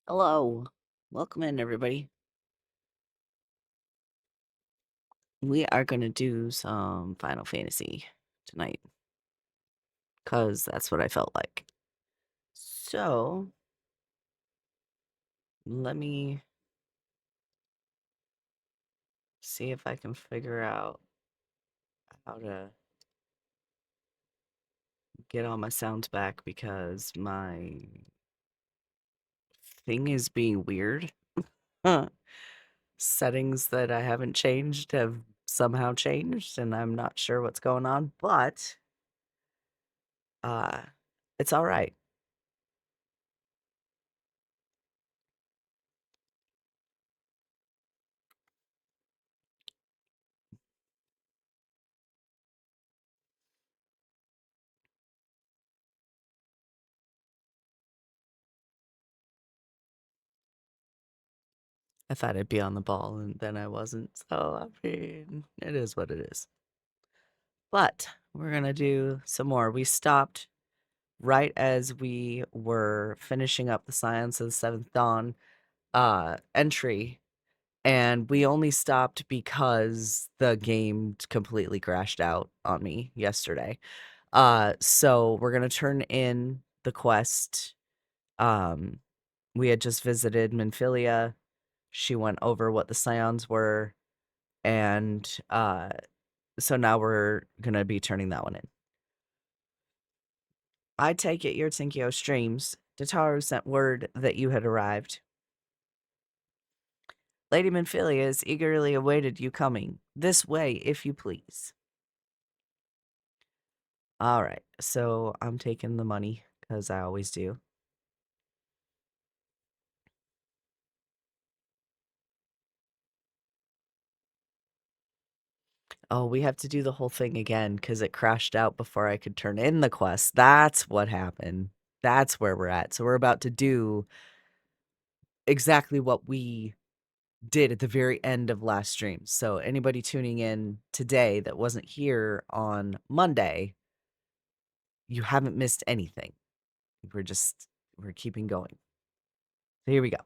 Hello. Welcome in, everybody. We are going to do some Final Fantasy tonight because that's what I felt like. So, let me see if I can figure out how to get all my sounds back because my thing is being weird. Settings that I haven't changed have somehow changed, and I'm not sure what's going on, but uh, it's all right. I thought I'd be on the ball and then I wasn't. So, I mean, it is what it is. But we're going to do some more. We stopped right as we were finishing up the Science of the Seventh Dawn entry. And we only stopped because the game completely crashed out on me yesterday. So we're going to turn in the quest. Um, we had just visited Minfilia. She went over what the Scions were, and so now we're gonna be turning that one in. I take it your Tsinkyo streams. Dataru sent word that you had arrived. Lady Minfilia has eagerly awaited you coming. This way, if you please. All right, so I'm taking the money, because I always do. Oh, we have to do the whole thing again, because it crashed out before I could turn in the quest. That's what happened. That's where we're at. So we're about to do exactly what we did at the very end of last stream. So anybody tuning in today that wasn't here on Monday, you haven't missed anything. We're keeping going. So here we go.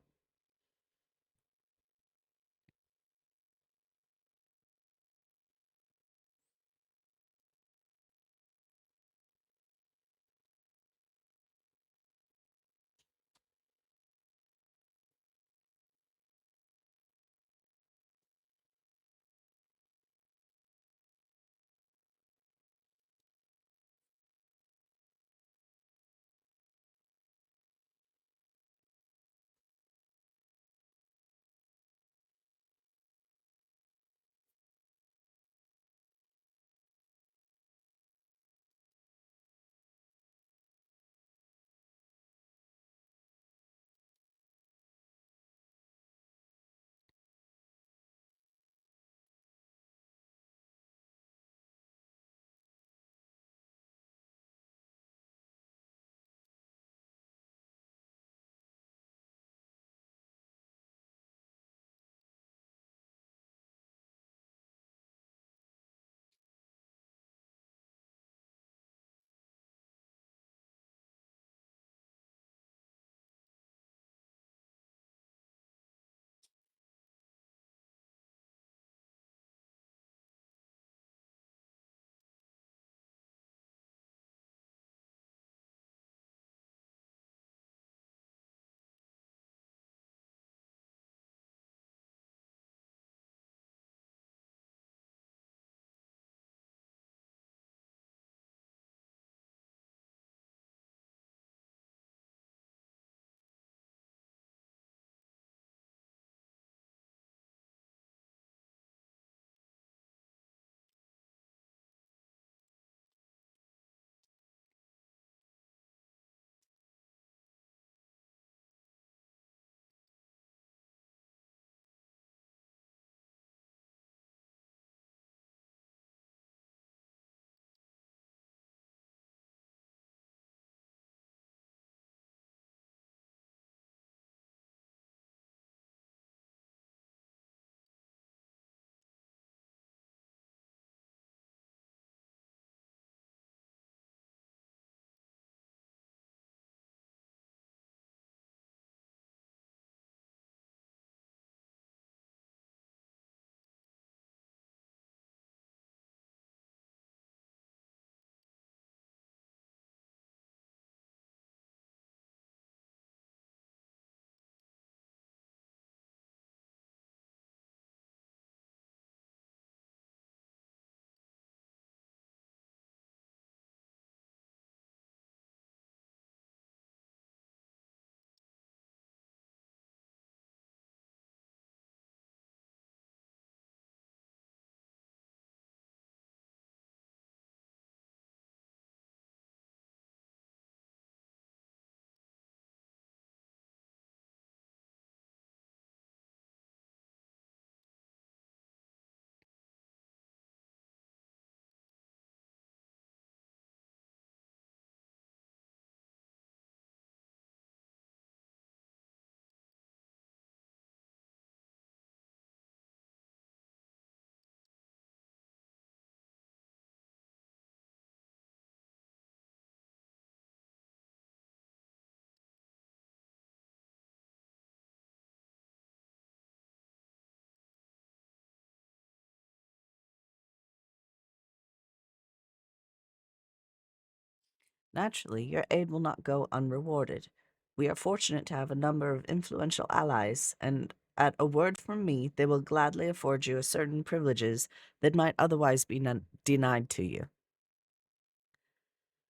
Naturally, your aid will not go unrewarded. We are fortunate to have a number of influential allies, and at a word from me, they will gladly afford you certain privileges that might otherwise be denied to you.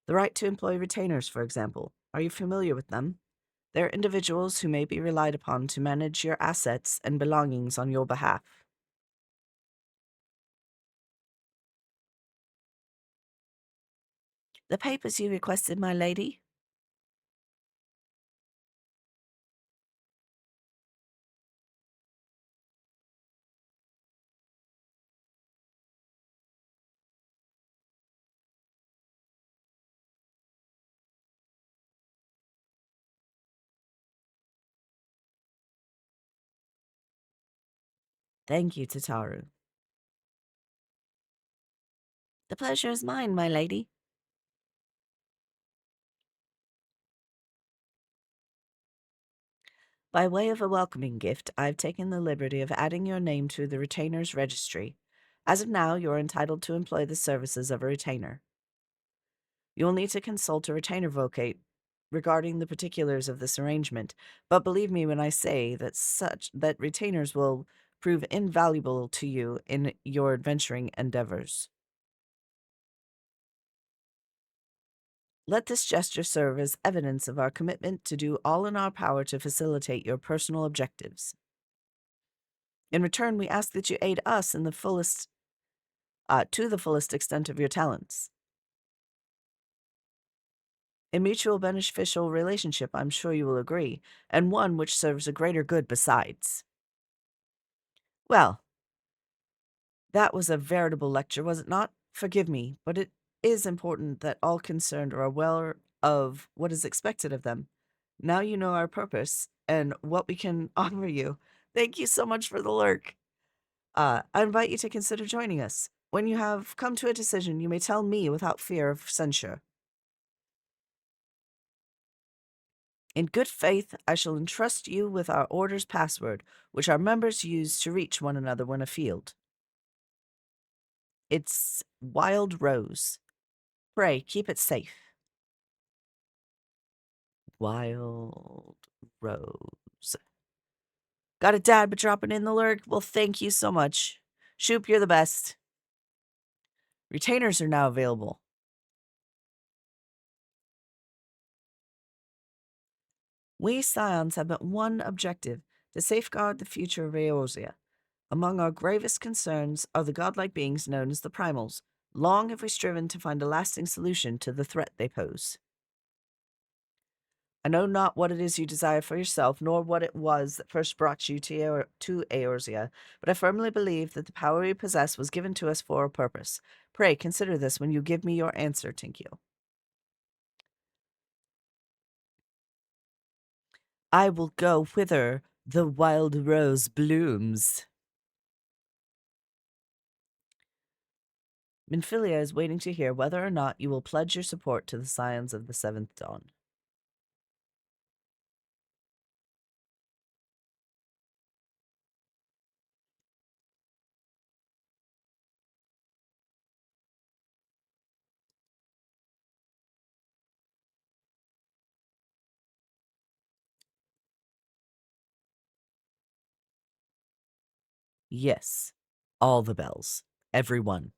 The right to employ retainers, for example. Are you familiar with them? They're individuals who may be relied upon to manage your assets and belongings on your behalf. The papers you requested, my lady? Thank you, Tataru. The pleasure is mine, my lady. By way of a welcoming gift, I've taken the liberty of adding your name to the retainer's registry. As of now, you are entitled to employ the services of a retainer. You will need to consult a retainer vocate regarding the particulars of this arrangement, but believe me when I say that retainers will prove invaluable to you in your adventuring endeavors. Let this gesture serve as evidence of our commitment to do all in our power to facilitate your personal objectives. In return, we ask that you aid us in the fullest, to the fullest extent of your talents. A mutual beneficial relationship, I'm sure you will agree, and one which serves a greater good besides. Well, that was a veritable lecture, was it not? Forgive me, but it is important that all concerned are aware of what is expected of them. Now you know our purpose and what we can offer you. Thank you so much for the lurk. I invite you to consider joining us. When you have come to a decision, you may tell me without fear of censure. In good faith, I shall entrust you with our order's password, which our members use to reach one another when afield. It's Wild Rose. Pray, keep it safe. Wild Rose. Got a dad but dropping in the lurk? Well, thank you so much. Shoop, you're the best. Retainers are now available. We Scions have but one objective, to safeguard the future of Eorzea. Among our gravest concerns are the godlike beings known as the Primals. Long have we striven to find a lasting solution to the threat they pose. I know not what it is you desire for yourself, nor what it was that first brought you to Eorzea, but I firmly believe that the power we possess was given to us for a purpose. Pray consider this when you give me your answer, Tinkyo. I will go whither the wild rose blooms. Minfilia is waiting to hear whether or not you will pledge your support to the Scions of the Seventh Dawn. Yes, all the bells. Every one.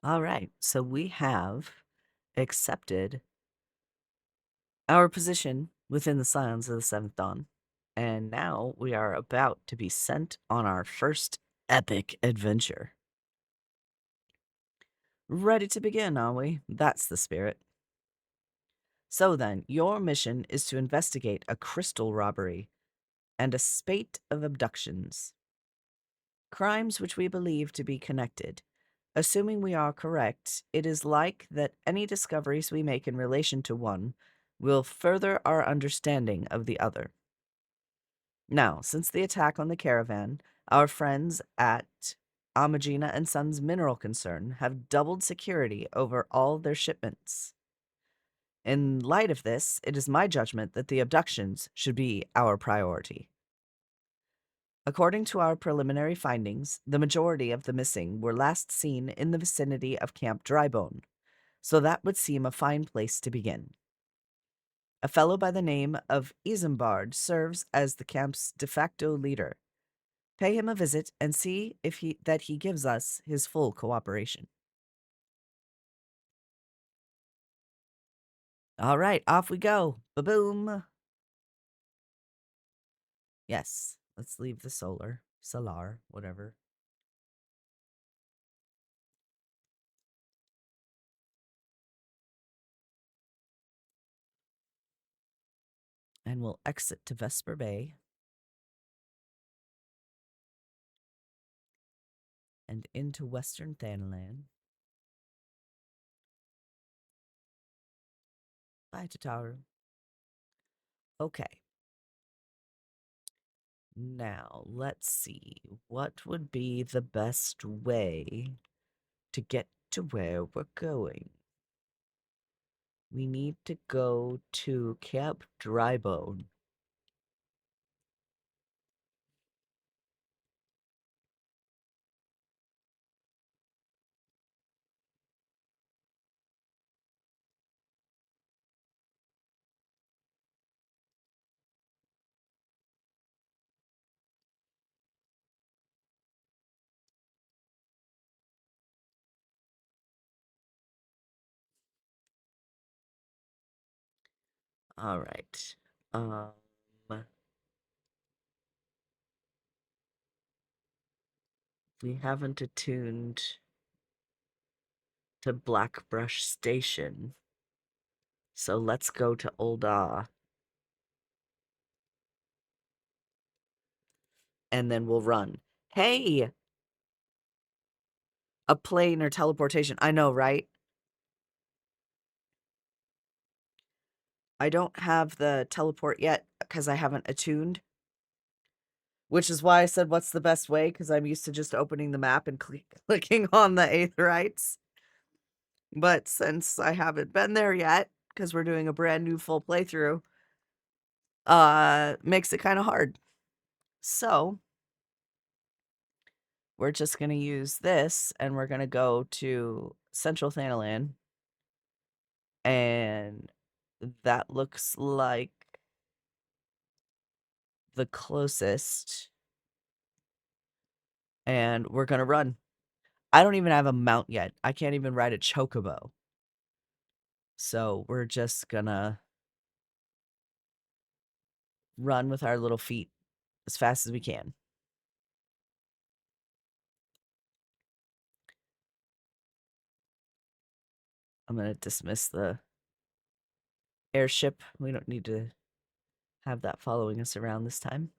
All right, so we have accepted our position within the Scions of the Seventh Dawn, and now we are about to be sent on our first epic adventure. Ready to begin, are we? That's the spirit. So then, your mission is to investigate a crystal robbery and a spate of abductions. Crimes which we believe to be connected. Assuming we are correct, it is like that any discoveries we make in relation to one will further our understanding of the other. Now, since the attack on the caravan, our friends at Amagina and Sons Mineral Concern have doubled security over all their shipments. In light of this, it is my judgment that the abductions should be our priority. According to our preliminary findings, the majority of the missing were last seen in the vicinity of Camp Drybone, so that would seem a fine place to begin. A fellow by the name of Isambard serves as the camp's de facto leader. Pay him a visit and see if he gives us his full cooperation. All right, off we go. Ba-boom. Yes, let's leave the solar, whatever. And we'll exit to Vesper Bay and into Western Thanalan. Bye, Tataru. Okay. Now, let's see. What would be the best way to get to where we're going? We need to go to Camp Drybone. All right. Um, we haven't attuned to Blackbrush Station, so let's go to Olda, and then we'll run. Hey, a plane or teleportation. I know, right? I don't have the teleport yet because I haven't attuned. Which is why I said, what's the best way? Because I'm used to just opening the map and clicking on the Aetherites. But since I haven't been there yet, because we're doing a brand new full playthrough, makes it kind of hard. So we're just going to use this, and we're going to go to Central Thanalan. And that looks like the closest. And we're going to run. I don't even have a mount yet. I can't even ride a chocobo. So we're just gonna run with our little feet as fast as we can. I'm gonna dismiss the airship. We don't need to have that following us around this time.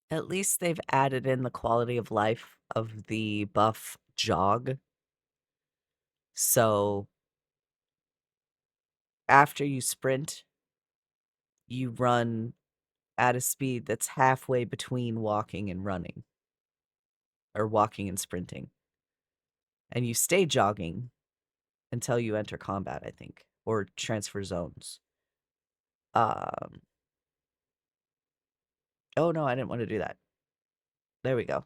At least they've added in the quality of life of the buff jog. So after you sprint, you run at a speed that's halfway between walking and running, or walking and sprinting. And you stay jogging until you enter combat, I think, or transfer zones. Um, oh no, I didn't want to do that. There we go.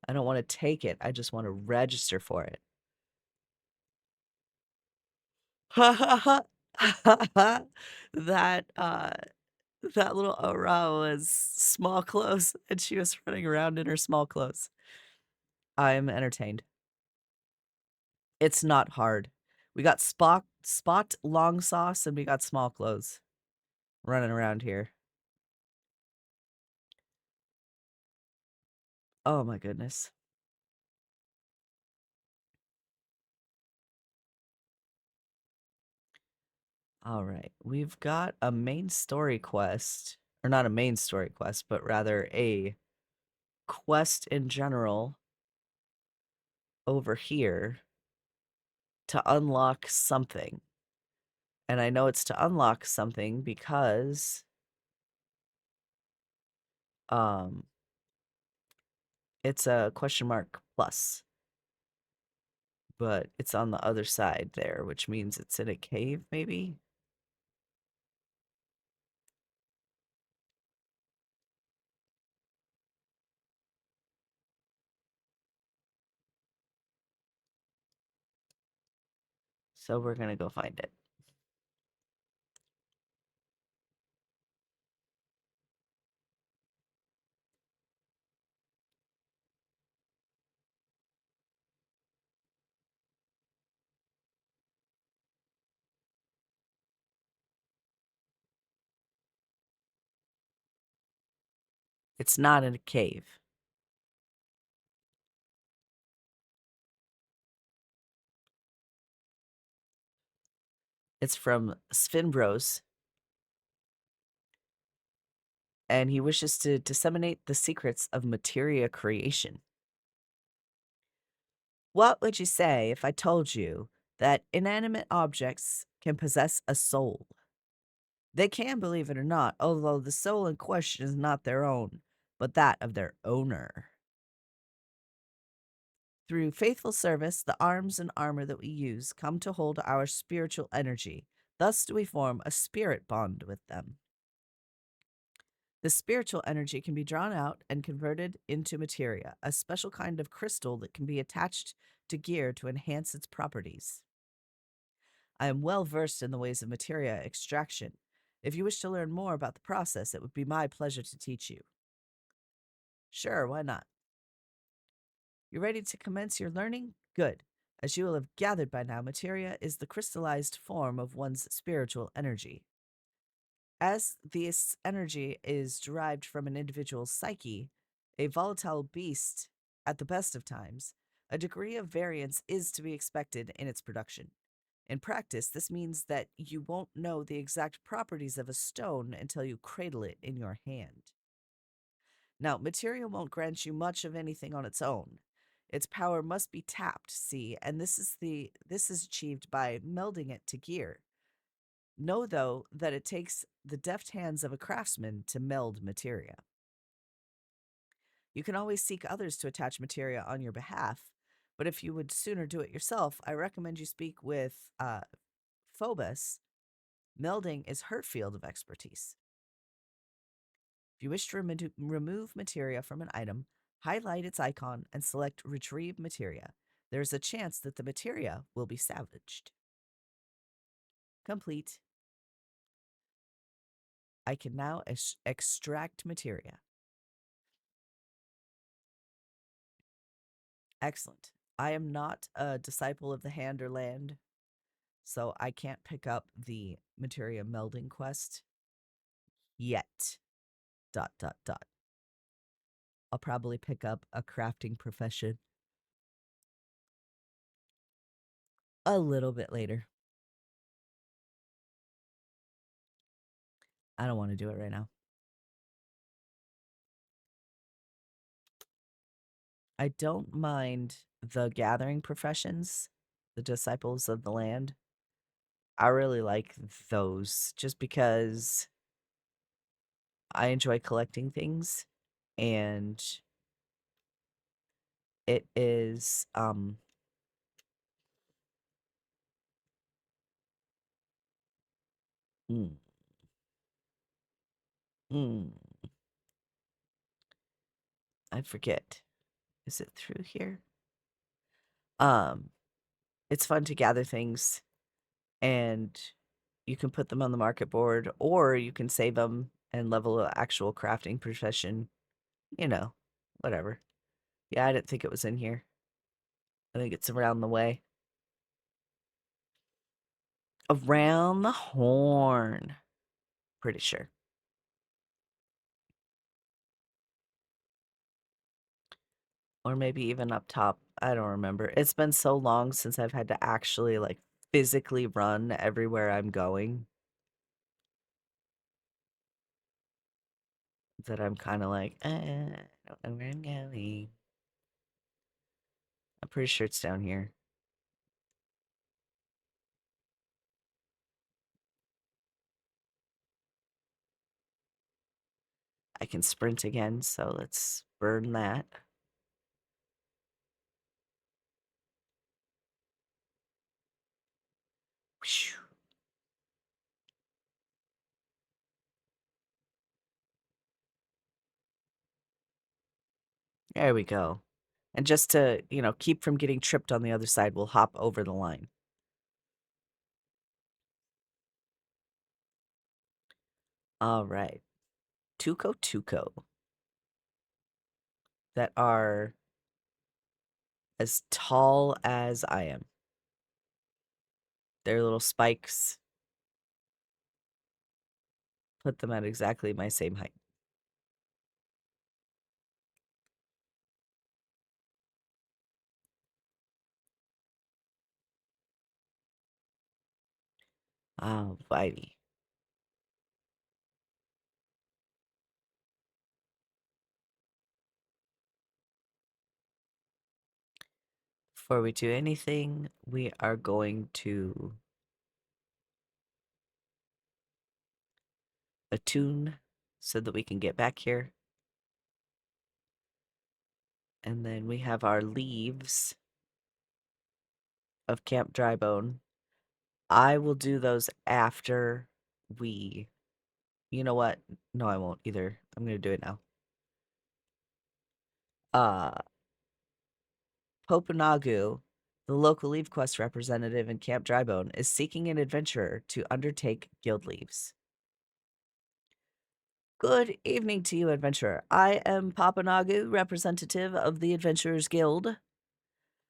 I don't want to take it. I just want to register for it. Ha ha ha. That that little Aura was small clothes and she was running around in her small clothes. I'm entertained. It's not hard. We got spot long sauce and we got small clothes running around here. Oh my goodness. All right. We've got a main story quest, or not a main story quest, but rather a quest in general over here to unlock something. And I know it's to unlock something because um it's a question mark plus, but it's on the other side there, which means it's in a cave maybe. So we're going to go find it. It's not in a cave. It's from Svinbros, and he wishes to disseminate the secrets of materia creation. What would you say if I told you that inanimate objects can possess a soul? They can, believe it or not, although the soul in question is not their own, but that of their owner. Through faithful service, the arms and armor that we use come to hold our spiritual energy. Thus do we form a spirit bond with them. The spiritual energy can be drawn out and converted into materia, a special kind of crystal that can be attached to gear to enhance its properties. I am well versed in the ways of materia extraction. If you wish to learn more about the process, it would be my pleasure to teach you. Sure, why not? You ready to commence your learning? Good. As you will have gathered by now, materia is the crystallized form of one's spiritual energy. As this energy is derived from an individual's psyche, a volatile beast at the best of times, a degree of variance is to be expected in its production. In practice, this means that you won't know the exact properties of a stone until you cradle it in your hand. Now, materia won't grant you much of anything on its own. Its power must be tapped, see, and this is achieved by melding it to gear. Know, though, that it takes the deft hands of a craftsman to meld materia. You can always seek others to attach materia on your behalf, but if you would sooner do it yourself, I recommend you speak with Phobos. Melding is her field of expertise. If you wish to remove materia from an item, highlight its icon and select Retrieve Materia. There is a chance that the materia will be salvaged. Complete. I can now extract materia. Excellent. I am not a disciple of the hand or land, so I can't pick up the materia melding quest yet. ... I'll probably pick up a crafting profession a little bit later. I don't want to do it right now. I don't mind the gathering professions, the disciples of the land. I really like those just because I enjoy collecting things, and it is Mm. Mm. I forget. Is it through here? Um, it's fun to gather things and you can put them on the market board or you can save them and level an actual crafting profession. You know, whatever. Yeah, I didn't think it was in here. I think it's around the way. Around the horn. Pretty sure. Or maybe even up top. I don't remember. It's been so long since I've had to actually like physically run everywhere I'm going that I'm kind of like, I don't know where I'm going. I'm pretty sure it's down here. I can sprint again, so let's burn that. Whew. There we go. And just to, keep from getting tripped on the other side, we'll hop over the line. All right. Tuco that are as tall as I am. They're little spikes. Put them at exactly my same height. Alrighty. Before we do anything, we are going to attune so that we can get back here. And then we have our leaves of Camp Drybone. I will do those after we. You know what? No, I won't either. I'm going to do it now. Uh, Popanagu, the local Leave Quest representative in Camp Drybone, is seeking an adventurer to undertake guild leaves. Good evening to you, adventurer. I am Papanagu, representative of the Adventurers Guild.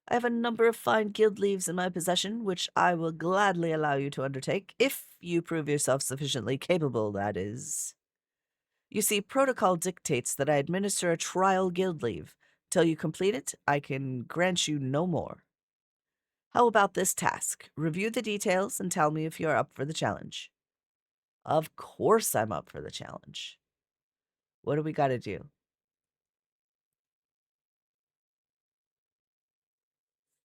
I have a number of fine guild leaves in my possession, which I will gladly allow you to undertake, if you prove yourself sufficiently capable, that is. You see, protocol dictates that I administer a trial guild leave. Till you complete it, I can grant you no more. How about this task? Review the details and tell me if you're up for the challenge. Of course I'm up for the challenge. What do we got to do?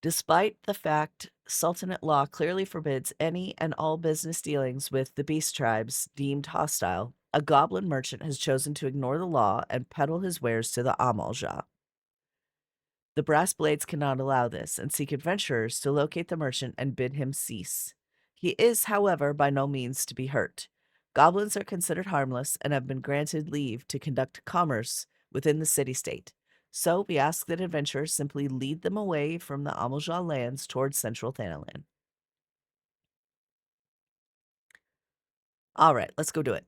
Despite the fact Sultanate law clearly forbids any and all business dealings with the beast tribes deemed hostile, a goblin merchant has chosen to ignore the law and peddle his wares to the Amalja. The brass blades cannot allow this and seek adventurers to locate the merchant and bid him cease. He is, however, by no means to be hurt. Goblins are considered harmless and have been granted leave to conduct commerce within the city-state. So we ask that adventurers simply lead them away from the Amalja lands towards central Thanalan. All right, let's go do it.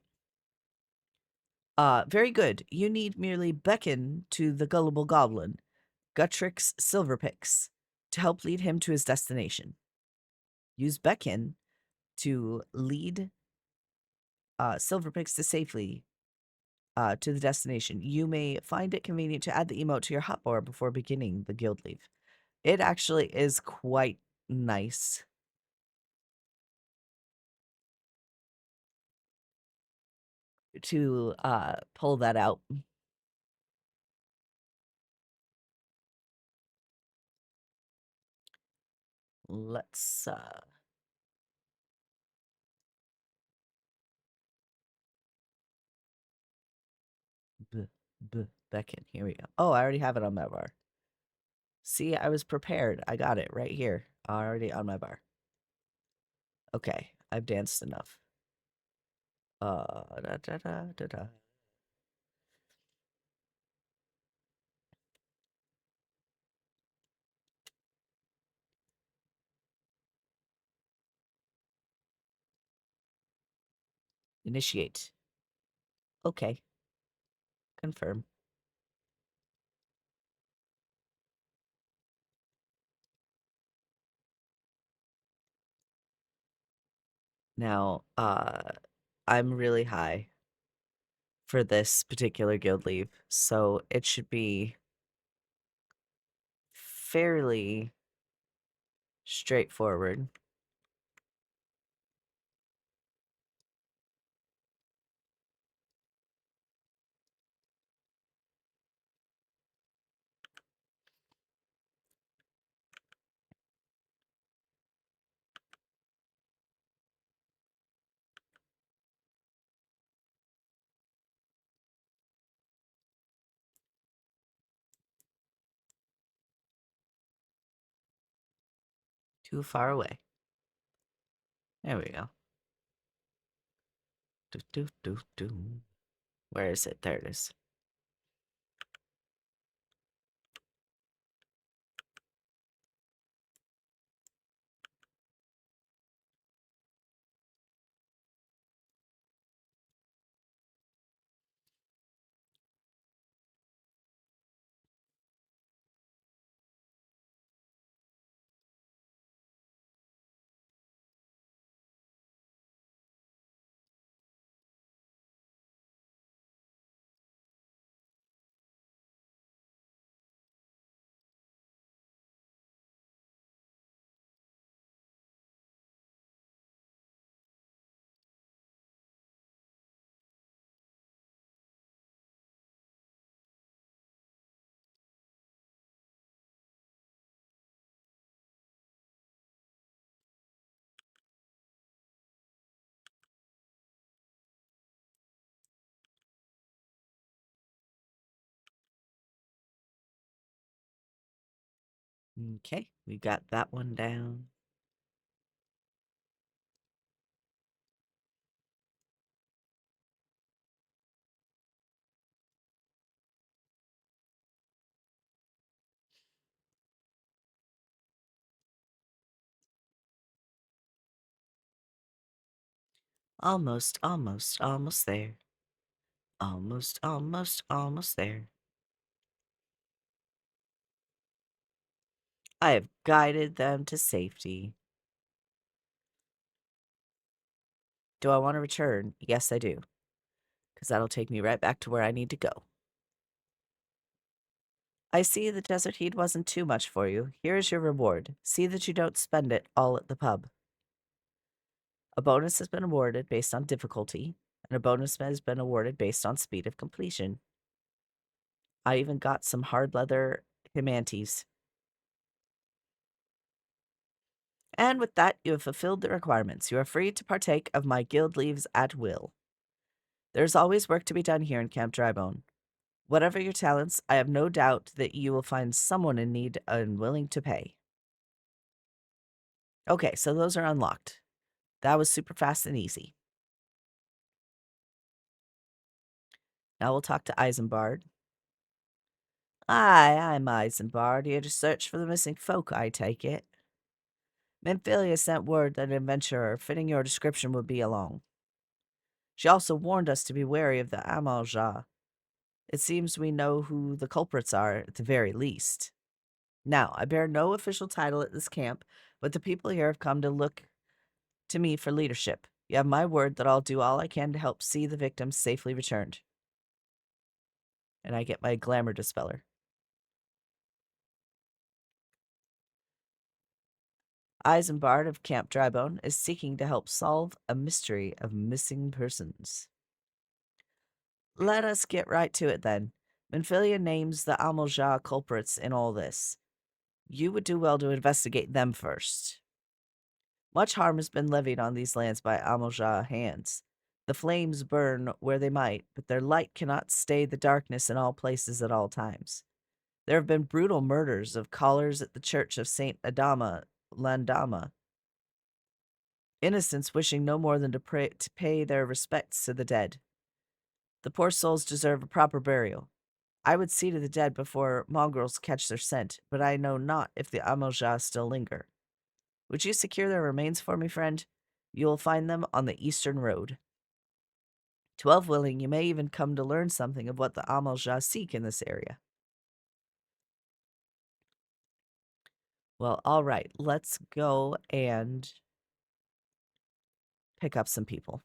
Very good. You need merely beckon to the gullible goblin, Gutrix Silverpix, to help lead him to his destination. Use beckon to lead Silverpix to safely to the destination. You may find it convenient to add the emote to your hotbar before beginning the guild leave. It actually is quite nice. To pull that out. Let's beckon. Here we go. Oh, I already have it on my bar. See, I was prepared. I got it right here, already on my bar. Okay, I've danced enough. Da, da, da, da, da. Initiate. Okay. Confirm. Now, I'm really high for this particular guild leave, so it should be fairly straightforward. Too far away. There we go. Do, do, do, do. Where is it? There it is. Okay, we got that one down. Almost there. Almost there. I have guided them to safety. Do I want to return? Yes, I do. Because that'll take me right back to where I need to go. I see the desert heat wasn't too much for you. Here is your reward. See that you don't spend it all at the pub. A bonus has been awarded based on difficulty, and a bonus has been awarded based on speed of completion. I even got some hard leather Himantes. And with that, you have fulfilled the requirements. You are free to partake of my guild leaves at will. There's always work to be done here in Camp Drybone. Whatever your talents, I have no doubt that you will find someone in need and willing to pay. Okay, so those are unlocked. That was super fast and easy. Now we'll talk to Isambard. Aye, I'm Isambard, here to search for the missing folk, I take it. Memphilia sent word that an adventurer fitting your description would be along. She also warned us to be wary of the Amalja. It seems we know who the culprits are, at the very least. Now, I bear no official title at this camp, but the people here have come to look to me for leadership. You have my word that I'll do all I can to help see the victims safely returned. And I get my glamour dispeller. Isambard of Camp Drybone is seeking to help solve a mystery of missing persons. Let us get right to it then. Menphilia names the Amalja culprits in all this. You would do well to investigate them first. Much harm has been levied on these lands by Amalja hands. The flames burn where they might, but their light cannot stay the darkness in all places at all times. There have been brutal murders of callers at the church of Saint Adama, Landama. Innocents wishing no more than to pay their respects to the dead. The poor souls deserve a proper burial. I would see to the dead before mongrels catch their scent, but I know not if the Amalja still linger. Would you secure their remains for me, friend? You will find them on the eastern road. 12 willing, you may even come to learn something of what the Amalja seek in this area. Well, all right, let's go and pick up some people.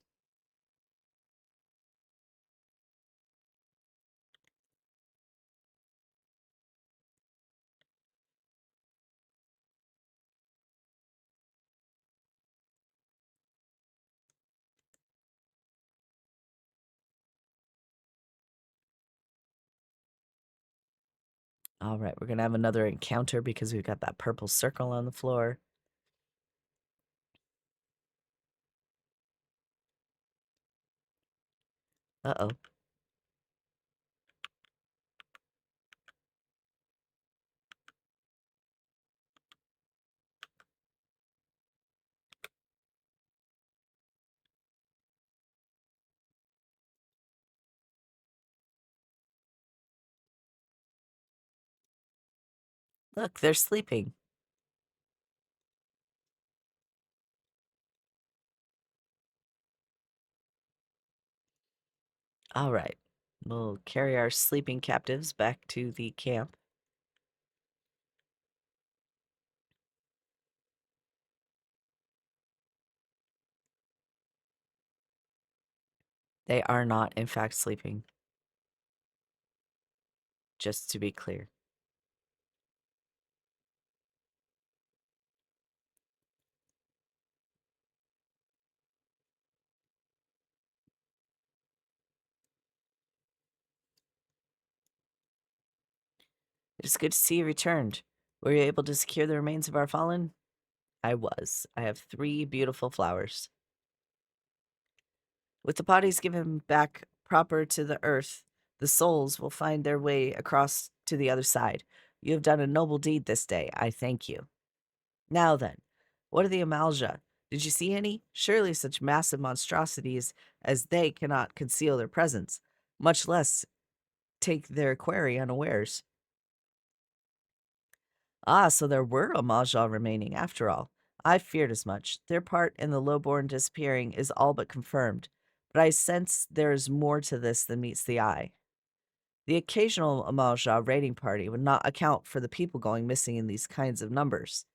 All right, we're going to have another encounter because we've got that purple circle on the floor. Uh-oh. Look, they're sleeping. All right, we'll carry our sleeping captives back to the camp. They are not, in fact, sleeping. Just to be clear. It is good to see you returned. Were you able to secure the remains of our fallen? I was. I have 3 beautiful flowers. With the bodies given back proper to the earth, the souls will find their way across to the other side. You have done a noble deed this day. I thank you. Now then, what are the Amalja? Did you see any? Surely such massive monstrosities as they cannot conceal their presence, much less take their quarry unawares. Ah, so there were Amalja remaining after all. I feared as much. Their part in the lowborn disappearing is all but confirmed, but I sense there is more to this than meets the eye. The occasional Amalja raiding party would not account for the people going missing in these kinds of numbers.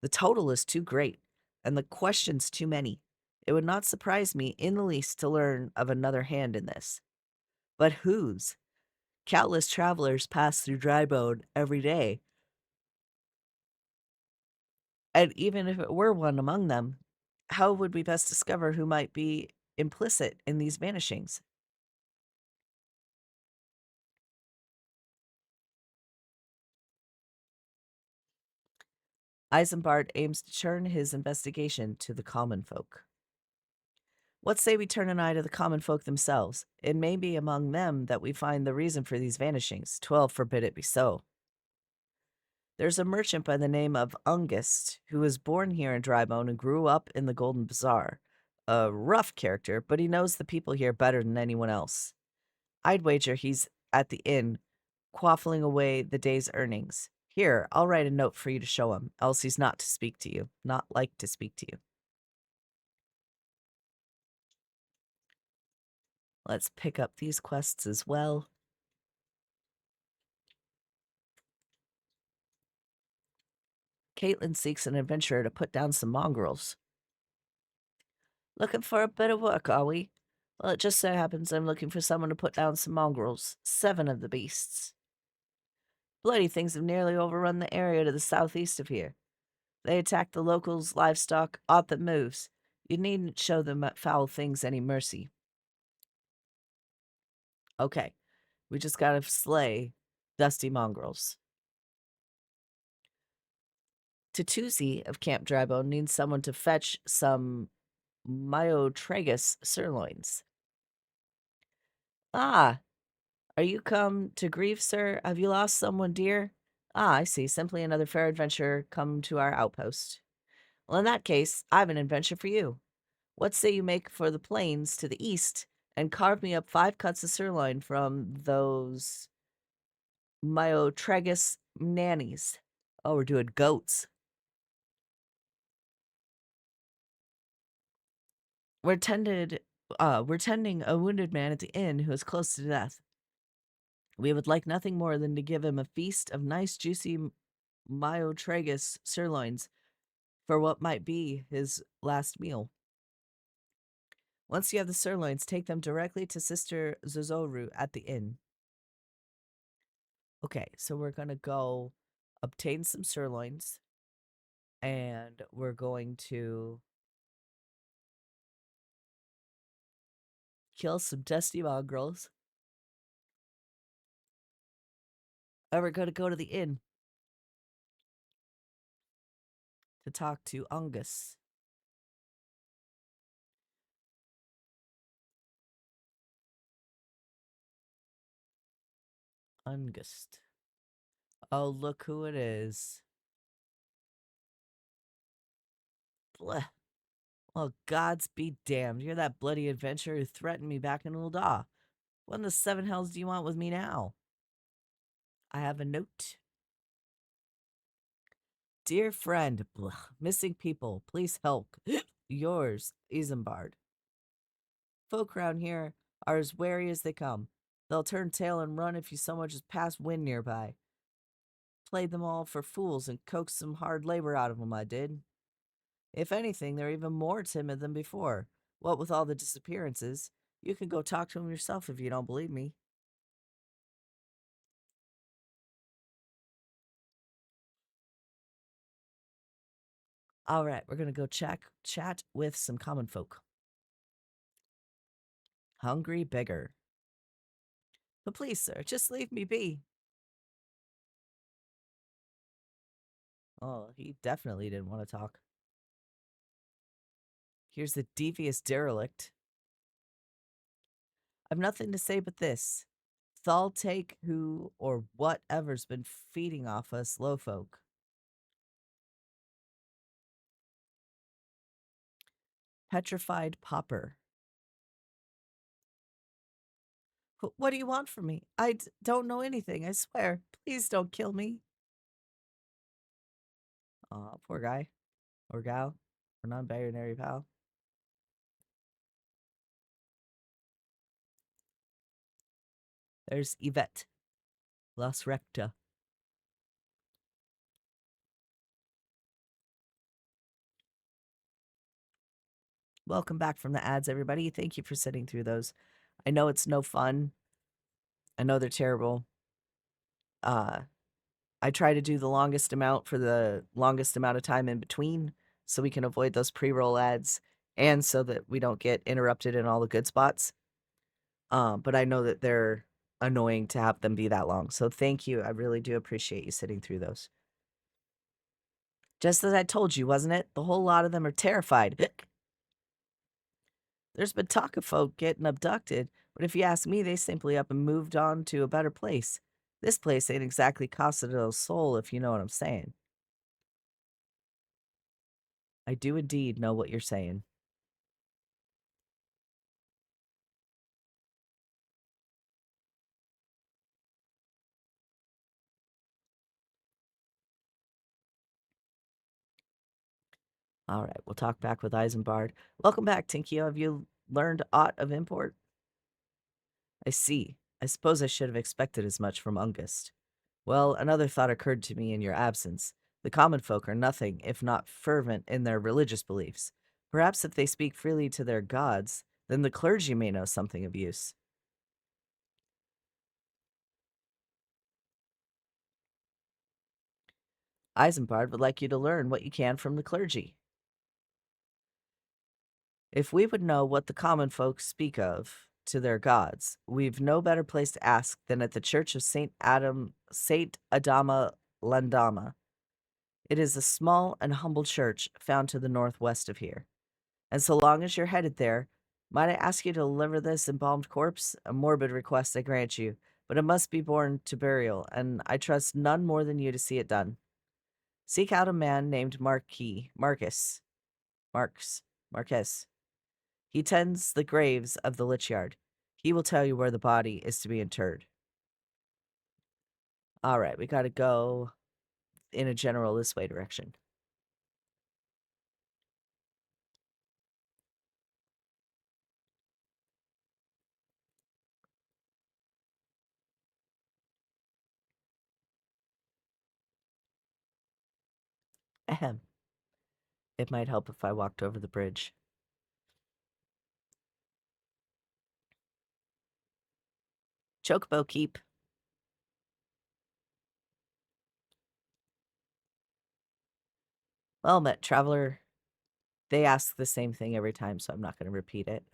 The total is too great, and the questions too many. It would not surprise me in the least to learn of another hand in this. But whose? Countless travelers pass through Drybone every day, and even if it were one among them, how would we best discover who might be implicit in these vanishings? Isambard aims to turn his investigation to the common folk. What say we turn an eye to the common folk themselves? It may be among them that we find the reason for these vanishings. 12 forbid it be so. There's a merchant by the name of Ungist who was born here in Drybone and grew up in the Golden Bazaar. A rough character, but he knows the people here better than anyone else. I'd wager he's at the inn, quaffling away the day's earnings. Here, I'll write a note for you to show him, else he's not to speak to you, not like to speak to you. Let's pick up these quests as well. Caitlin seeks an adventurer to put down some mongrels. Looking for a bit of work, are we? Well, it just so happens I'm looking for someone to put down some mongrels. 7 of the beasts. Bloody things have nearly overrun the area to the southeast of here. They attack the locals, livestock, aught that moves. You needn't show them foul things any mercy. Okay, we just gotta slay dusty mongrels. Tatuzi of Camp Drybone needs someone to fetch some Myotragus sirloins. Ah, are you come to grieve, sir? Have you lost someone dear? Ah, I see. Simply another fair adventurer come to our outpost. Well, in that case, I have an invention for you. What say you make for the plains to the east and carve me up 5 cuts of sirloin from those Myotregus nannies? Oh, we're doing goats. We're tended we're tending a wounded man at the inn who is close to death. We would like nothing more than to give him a feast of nice juicy Myotregus sirloins for what might be his last meal. Once you have the sirloins, take them directly to Sister Zozoru at the inn. Okay, so we're gonna go obtain some sirloins, and we're going to kill some dusty mongrels, and we're gonna go to the inn to talk to Ungus. Ungust. Oh, look who it is. Blech. Well, gods be damned. You're that bloody adventurer who threatened me back in Ul'dah. What in the 7 hells do you want with me now? I have a note. Dear friend, missing people, please help. Yours, Isambard. Folk round here are as wary as they come. They'll turn tail and run if you so much as pass wind nearby. Played them all for fools and coaxed some hard labor out of them, I did. If anything, they're even more timid than before. What with all the disappearances, you can go talk to them yourself if you don't believe me. All right, we're going to go chat with some common folk. Hungry beggar. But please, sir, just leave me be. Oh, he definitely didn't want to talk. Here's the devious derelict. I've nothing to say but this. Thall take who or whatever's been feeding off us low folk. Petrified pauper. What do you want from me? I don't know anything, I swear. Please don't kill me. Aw, poor guy. Or gal. Or non-binary pal. There's Yvette. Las Recta. Welcome back from the ads, everybody. Thank you for sitting through those. I know it's no fun. I know they're terrible. I try to do the longest amount for the longest amount of time in between so we can avoid those pre-roll ads and so that we don't get interrupted in all the good spots. But I know that they're annoying to have them be that long. So thank you. I really do appreciate you sitting through those. Just as I told you, wasn't it? The whole lot of them are terrified. There's been talk of folk getting abducted, but if you ask me, they simply up and moved on to a better place. This place ain't exactly Casa del Sol, if you know what I'm saying. I do indeed know what you're saying. All right, we'll talk back with Isambard. Welcome back, Tinkio. Have you learned aught of import? I see. I suppose I should have expected as much from Ungust. Well, another thought occurred to me in your absence. The common folk are nothing if not fervent in their religious beliefs. Perhaps if they speak freely to their gods, then the clergy may know something of use. Isambard would like you to learn what you can from the clergy. If we would know what the common folk speak of to their gods, we've no better place to ask than at the church of Saint Adama Landama. It is a small and humble church found to the northwest of here. And so long as you're headed there, might I ask you to deliver this embalmed corpse? A morbid request, I grant you, but it must be borne to burial, and I trust none more than you to see it done. Seek out a man named Marquez. He tends the graves of the lich yard. He will tell you where the body is to be interred. All right, we got to go in a general this way direction. Ahem. It might help if I walked over the bridge. Chocobo keep. Well met, traveler. They ask the same thing every time, so I'm not going to repeat it.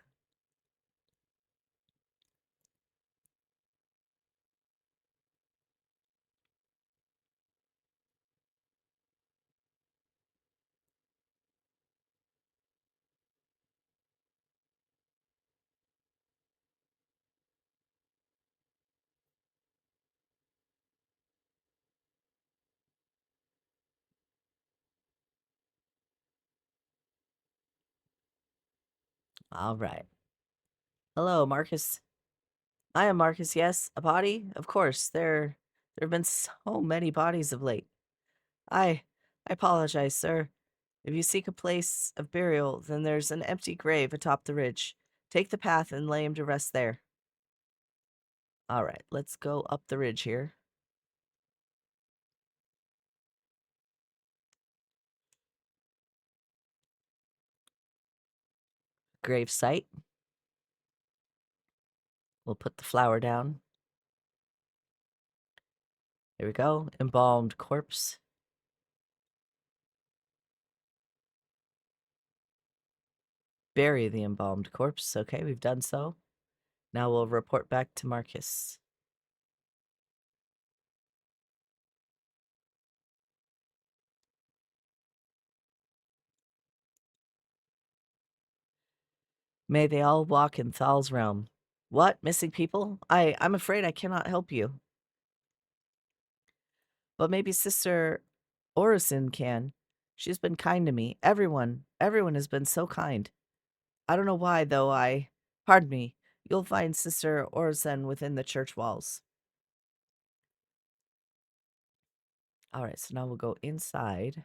All right. Hello, Marcus. I am Marcus, yes. A body? Of course. There have been so many bodies of late. I apologize, sir. If you seek a place of burial, then there's an empty grave atop the ridge. Take the path and lay him to rest there. All right, let's go up the ridge here. Grave site. We'll put the flower down. There we go. Embalmed corpse. Bury the embalmed corpse. Okay, we've done so. Now we'll report back to Marcus. May they all walk in Thal's realm. What? Missing people? I'm afraid I cannot help you. But maybe Sister Orison can. She's been kind to me. Everyone has been so kind. I don't know why, though. Pardon me. You'll find Sister Orison within the church walls. All right, so now we'll go inside.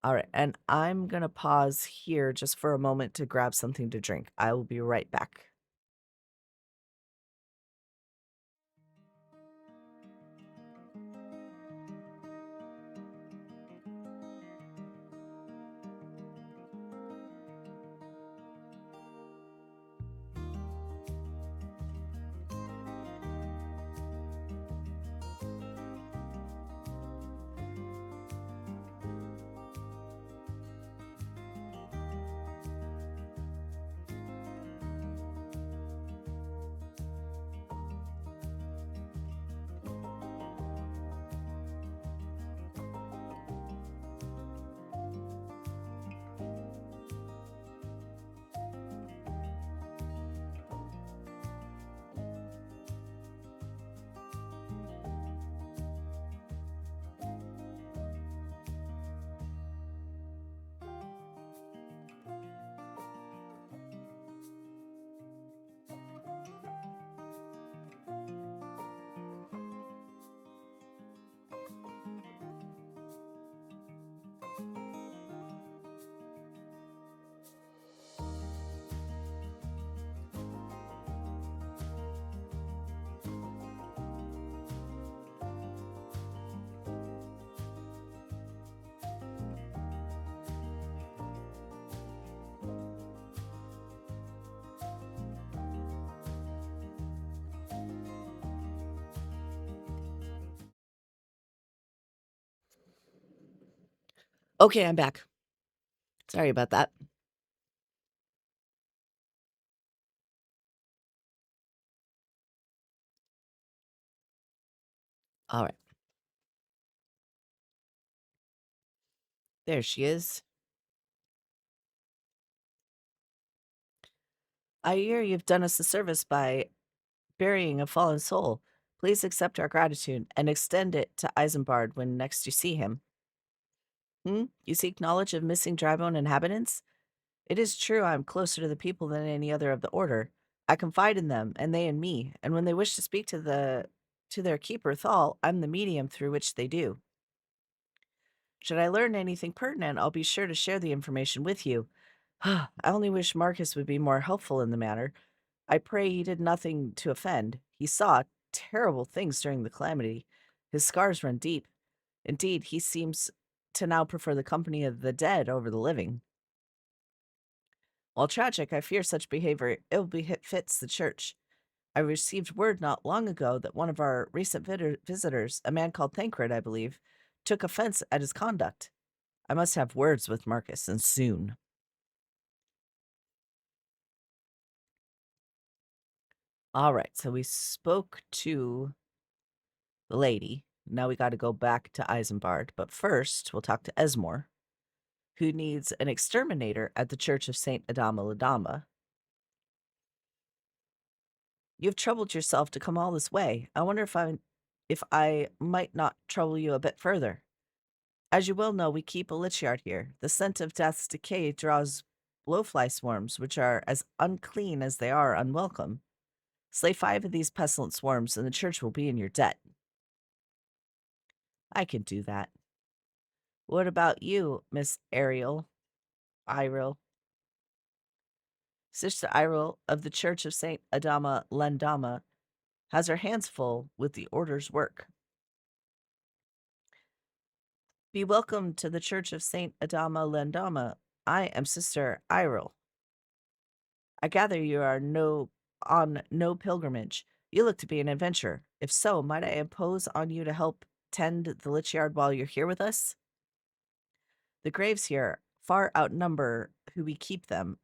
All right, and I'm going to pause here just for a moment to grab something to drink. I will be right back. Okay, I'm back. Sorry about that. All right. There she is. I hear you've done us a service by burying a fallen soul. Please accept our gratitude and extend it to Isambard when next you see him. Hmm? You seek knowledge of missing Drybone inhabitants? It is true I am closer to the people than any other of the order. I confide in them, and they in me, and when they wish to speak to their keeper Thal, I'm the medium through which they do. Should I learn anything pertinent, I'll be sure to share the information with you. I only wish Marcus would be more helpful in the matter. I pray he did nothing to offend. He saw terrible things during the calamity. His scars run deep. Indeed, he seems to now prefer the company of the dead over the living. While tragic, I fear such behavior fits the church. I received word not long ago that one of our recent visitors, a man called Thancred, I believe, took offense at his conduct. I must have words with Marcus, and soon. All right, so we spoke to the lady. Now we got to go back to Isambard. But first, we'll talk to Esmore, who needs an exterminator at the Church of St. Adama Ladama. You've troubled yourself to come all this way. I wonder if I might not trouble you a bit further. As you well know, we keep a lich yard here. The scent of death's decay draws blowfly swarms, which are as unclean as they are unwelcome. Slay 5 of these pestilent swarms, and the church will be in your debt. I can do that. What about you, Miss Ariel? Iril? Sister Iril of the Church of St. Adama Landama has her hands full with the order's work. Be welcome to the Church of St. Adama Landama. I am Sister Iril. I gather you are on no pilgrimage. You look to be an adventurer. If so, might I impose on you to help tend the lich yard while you're here with us? The graves here far outnumber who we keep them.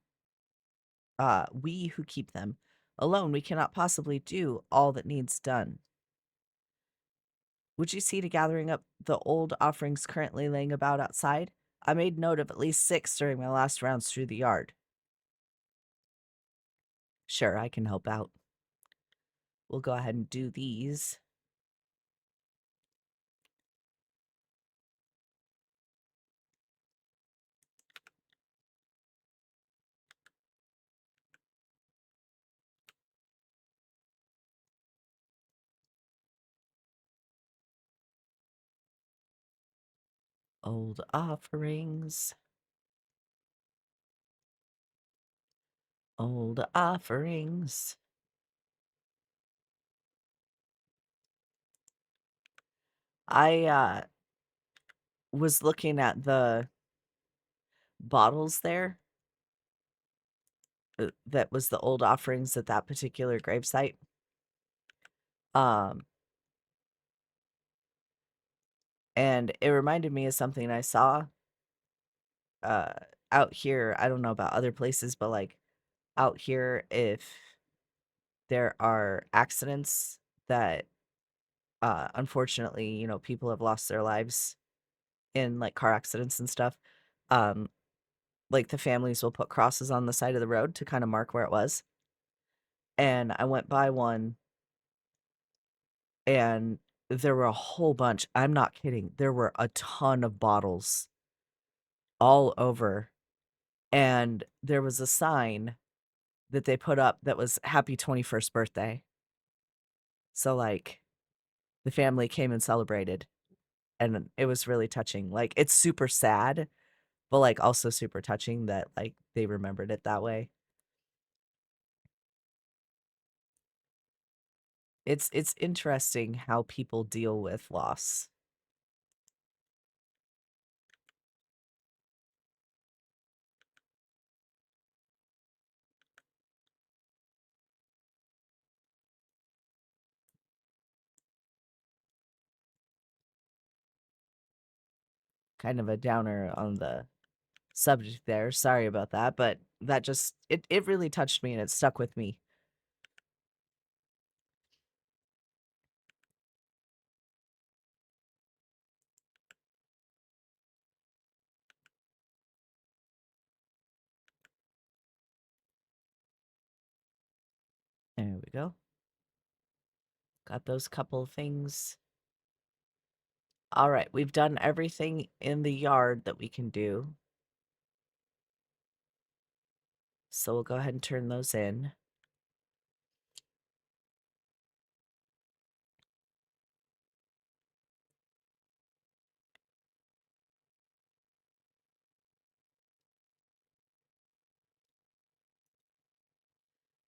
We who keep them. Alone, we cannot possibly do all that needs done. Would you see to gathering up the old offerings currently laying about outside? I made note of at least 6 during my last rounds through the yard. Sure, I can help out. We'll go ahead and do these. Old offerings. Old offerings. I was looking at the bottles there. That was the old offerings at that particular gravesite. Um, and it reminded me of something I saw uh out here. I don't know about other places, but like out here, if there are accidents that unfortunately, people have lost their lives in like car accidents and stuff, um, like the families will put crosses on the side of the road to kind of mark where it was. And I went by one and there were a whole bunch. I'm not kidding. There were a ton of bottles all over. And there was a sign that they put up that was happy 21st birthday. So like the family came and celebrated and it was really touching. Like it's super sad, but like also super touching that like they remembered it that way. It's interesting how people deal with loss. Kind of a downer on the subject there. Sorry about that, but that just it really touched me and it stuck with me. There we go. Got those couple of things. All right, we've done everything in the yard that we can do. So we'll go ahead and turn those in.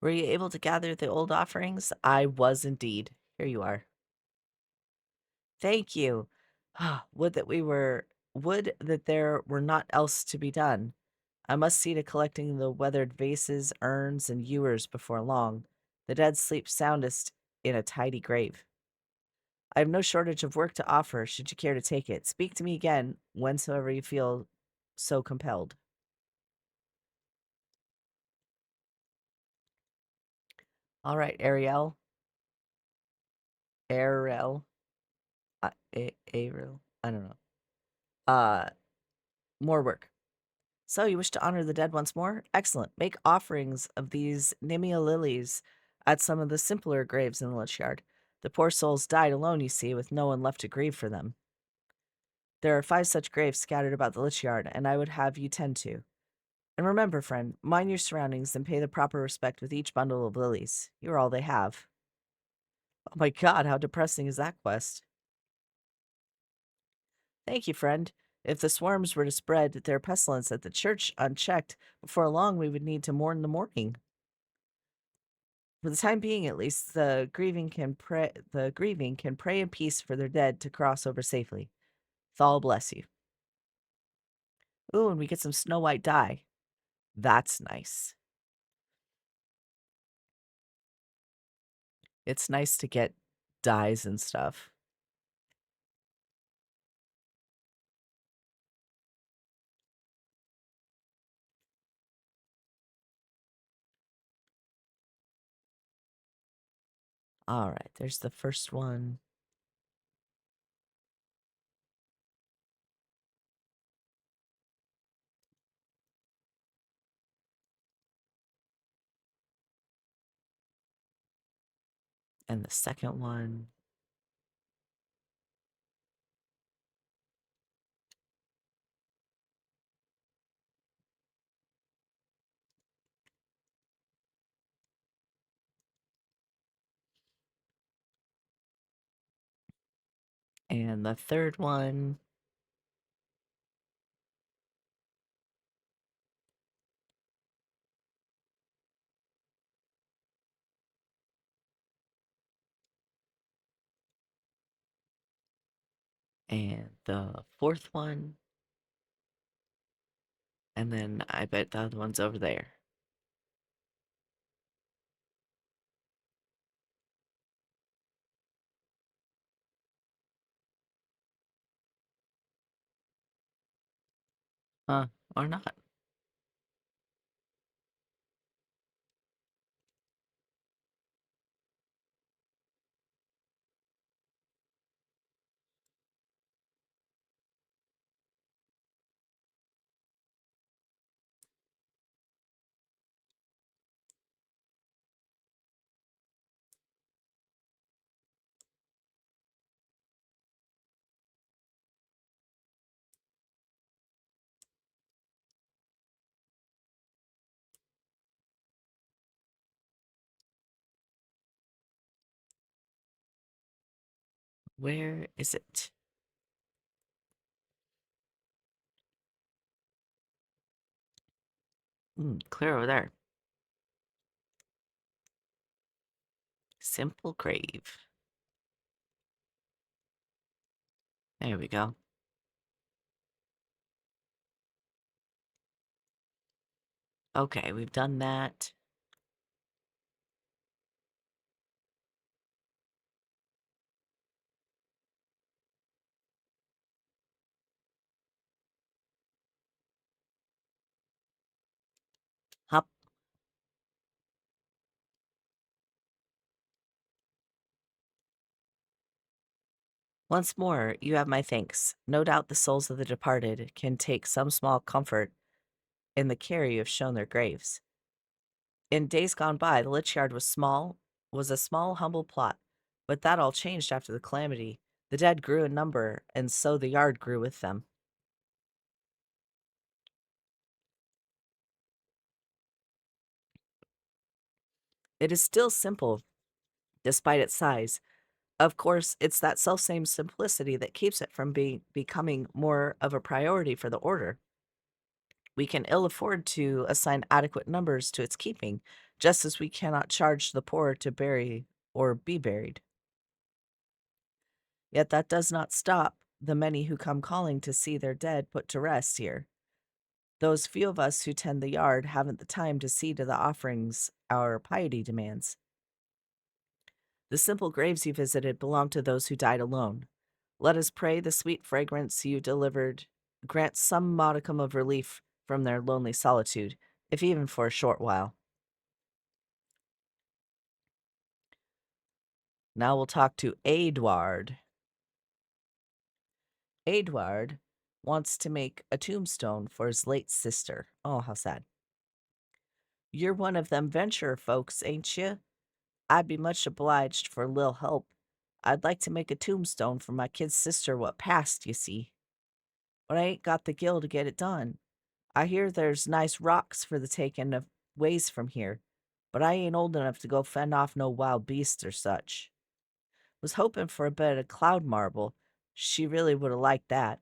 Were you able to gather the old offerings? I was indeed. Here you are. Thank you. Would that there were not else to be done. I must see to collecting the weathered vases, urns, and ewers before long. The dead sleep soundest in a tidy grave. I have no shortage of work to offer, should you care to take it. Speak to me again, whensoever you feel so compelled. All right, Ariel. Ariel. Ariel. I don't know. Uh, more work. So you wish to honor the dead once more? Excellent. Make offerings of these Nimia lilies at some of the simpler graves in the lich yard. The poor souls died alone, you see, with no one left to grieve for them. There are 5 such graves scattered about the lich yard, and I would have you tend to. And remember, friend, mind your surroundings and pay the proper respect with each bundle of lilies. You're all they have. Oh my god, how depressing is that quest? Thank you, friend. If the swarms were to spread their pestilence at the church unchecked, before long we would need to mourn the mourning. For the time being, at least, the grieving can pray in peace for their dead to cross over safely. Thal bless you. Ooh, and we get some snow white dye. That's nice. It's nice to get dyes and stuff. All right, there's the first one. And the second one. And the third one. And the fourth one. And then I bet the other one's over there. Huh, or not. Where is it? Clear over there. Simple grave. There we go. Okay, we've done that. Hop. Once more, you have my thanks. No doubt the souls of the departed can take some small comfort in the care you have shown their graves. In days gone by, the lich yard was a small, humble plot, But that all changed after the calamity. The dead grew in number, and so the yard grew with them. It is still simple, despite its size. Of course, it's that selfsame simplicity that keeps it from becoming more of a priority for the order. We can ill afford to assign adequate numbers to its keeping, just as we cannot charge the poor to bury or be buried. Yet that does not stop the many who come calling to see their dead put to rest here. Those few of us who tend the yard haven't the time to see to the offerings our piety demands. The simple graves you visited belong to those who died alone. Let us pray the sweet fragrance you delivered grants some modicum of relief from their lonely solitude, if even for a short while. Now we'll talk to Edward. Edward wants to make a tombstone for his late sister. Oh, how sad. You're one of them venture folks, ain't you? I'd be much obliged for a little help. I'd like to make a tombstone for my kid sister what passed, you see. But I ain't got the gil to get it done. I hear there's nice rocks for the taking of ways from here, but I ain't old enough to go fend off no wild beasts or such. Was hoping for a bit of cloud marble. She really would have liked that.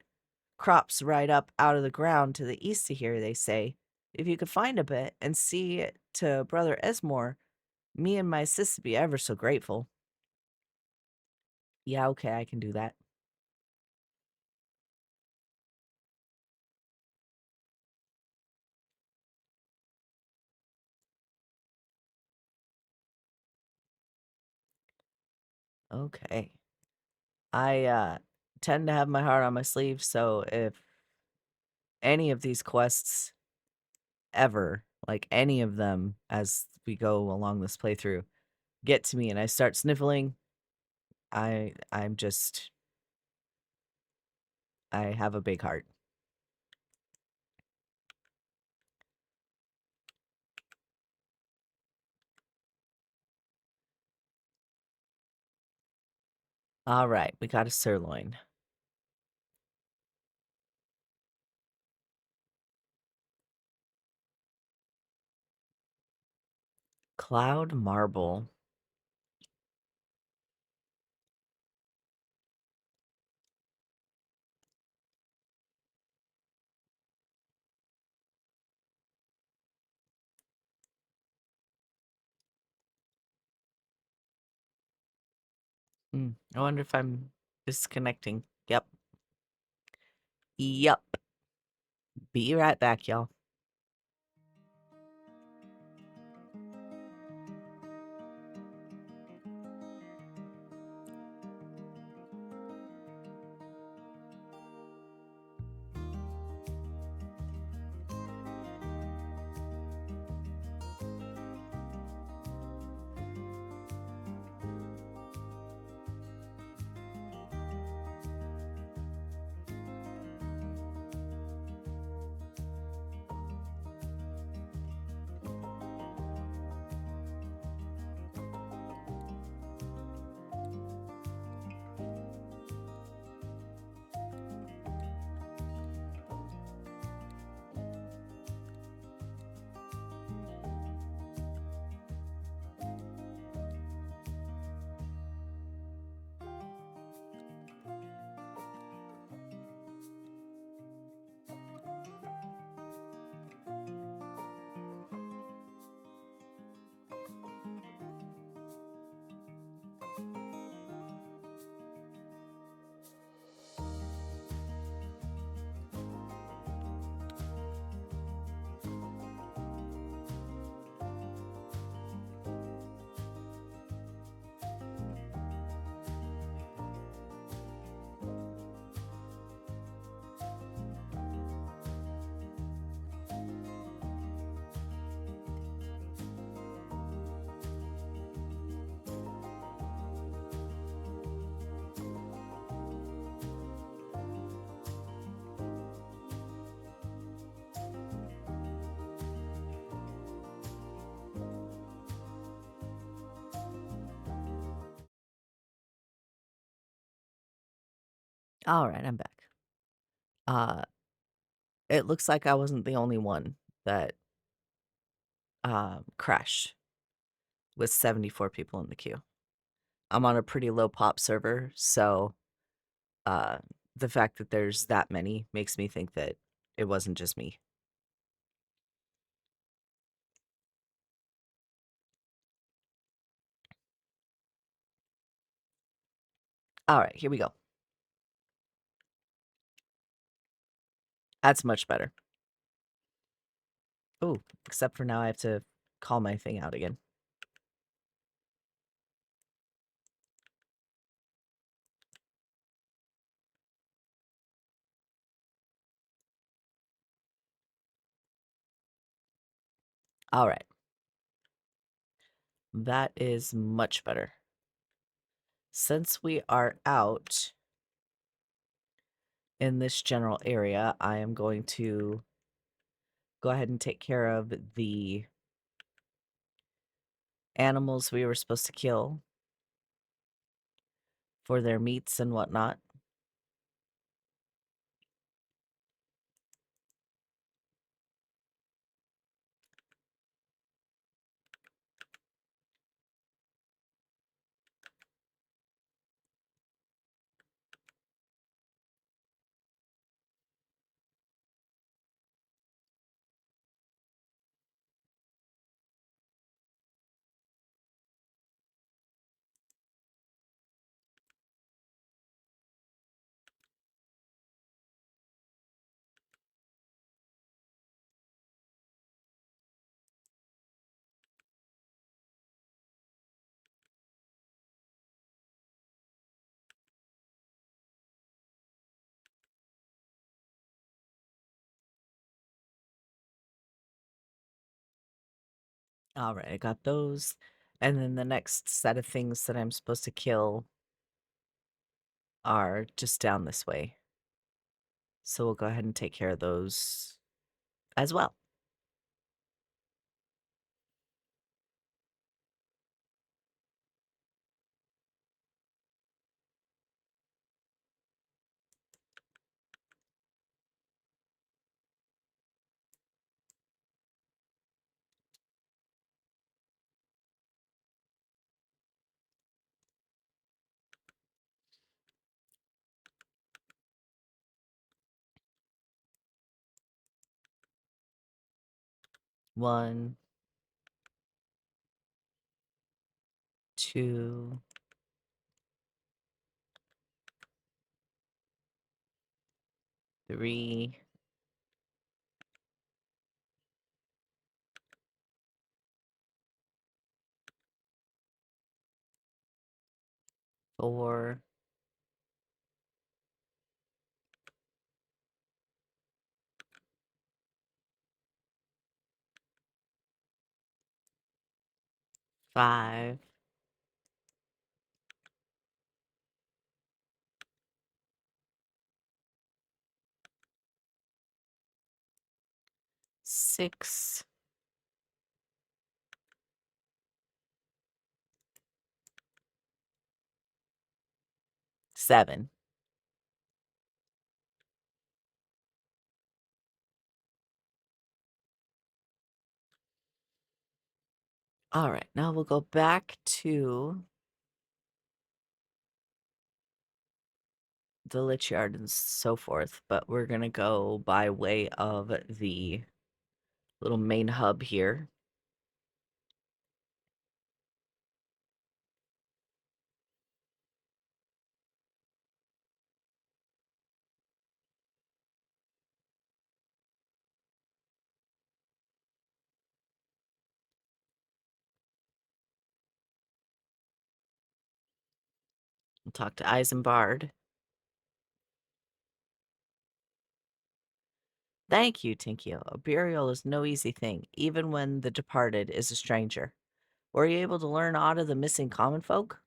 Crops right up out of the ground to the east of here, they say. If you could find a bit and see it to Brother Esmore, me and my sis would be ever so grateful. Yeah, okay, I can do that. Okay. I tend to have my heart on my sleeve, so if any of these quests ever, like any of them as we go along this playthrough, get to me and I start sniffling, I'm just I have a big heart. All right, we got a sirloin. Cloud marble. I wonder if I'm disconnecting. Yep. Yep. Be right back, y'all. Alright, I'm back. Uh, it looks like I wasn't the only one that, crashed with 74 people in the queue. I'm on a pretty low pop server, so, uh, the fact that there's that many makes me think that it wasn't just me. Alright, here we go. That's much better. Ooh, except for now I have to call my thing out again. Alright. That is much better. Since we are out in this general area, I am going to go ahead and take care of the animals we were supposed to kill for their meats and whatnot. All right, I got those. And then the next set of things that I'm supposed to kill are just down this way. So we'll go ahead and take care of those as well. One, two, three, four, five, six, seven. All right, now we'll go back to the lich yard and so forth, but we're going to go by way of the little main hub here. We'll talk to Isambard. Thank you, Tinkio. A burial is no easy thing, even when the departed is a stranger. Were you able to learn aught of the missing common folk?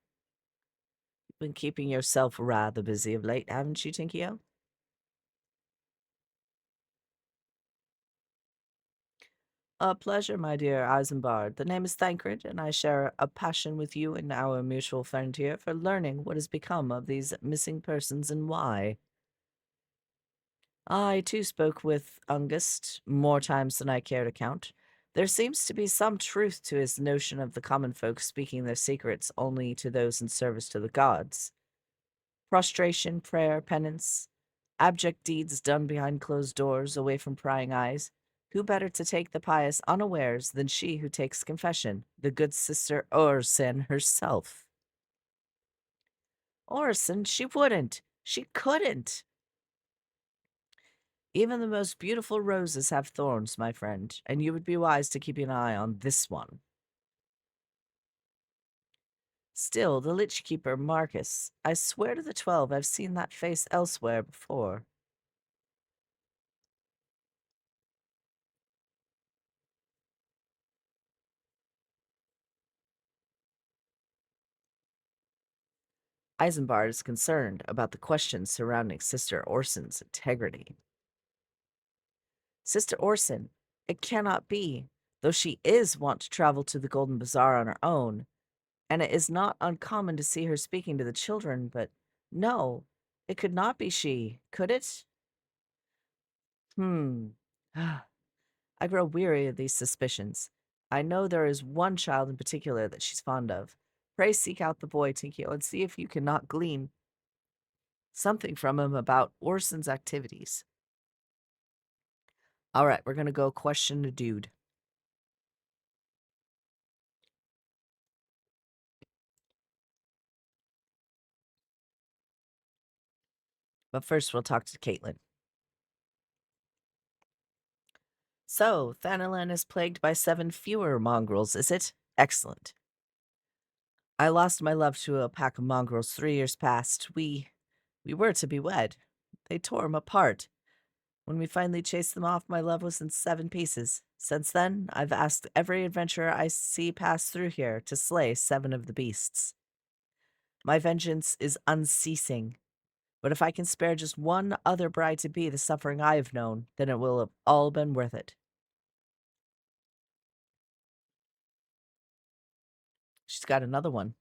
You've been keeping yourself rather busy of late, haven't you, Tinkio? A pleasure, my dear Isambard. The name is Thancred, and I share a passion with you and our mutual friend here for learning what has become of these missing persons and why. I too spoke with Ungust more times than I care to count. There seems to be some truth to his notion of the common folk speaking their secrets only to those in service to the gods. Prostration, prayer, penance, abject deeds done behind closed doors, away from prying eyes. Who better to take the pious unawares than she who takes confession, the good sister Orson herself? Orson, she wouldn't. She couldn't. Even the most beautiful roses have thorns, my friend, and you would be wise to keep an eye on this one. Still, the lich keeper, Marcus, I swear to the 12 I've seen that face elsewhere before. Eisenbart is concerned about the questions surrounding Sister Orson's integrity. Sister Orson, it cannot be, though she is wont to travel to the Golden Bazaar on her own, and it is not uncommon to see her speaking to the children, but no, it could not be she, could it? Hmm. I grow weary of these suspicions. I know there is one child in particular that she's fond of. Pray seek out the boy, Tinkio, and see if you cannot glean something from him about Orson's activities. All right, we're going to go question the dude. But first, we'll talk to Caitlin. So, Thanalan is plagued by 7 fewer mongrels, is it? Excellent. I lost my love to a pack of mongrels 3 years past. We were to be wed. They tore him apart. When we finally chased them off, my love was in 7 pieces. Since then, I've asked every adventurer I see pass through here to slay 7 of the beasts. My vengeance is unceasing, but if I can spare just one other bride-to-be the suffering I have known, then it will have all been worth it. She's got another one.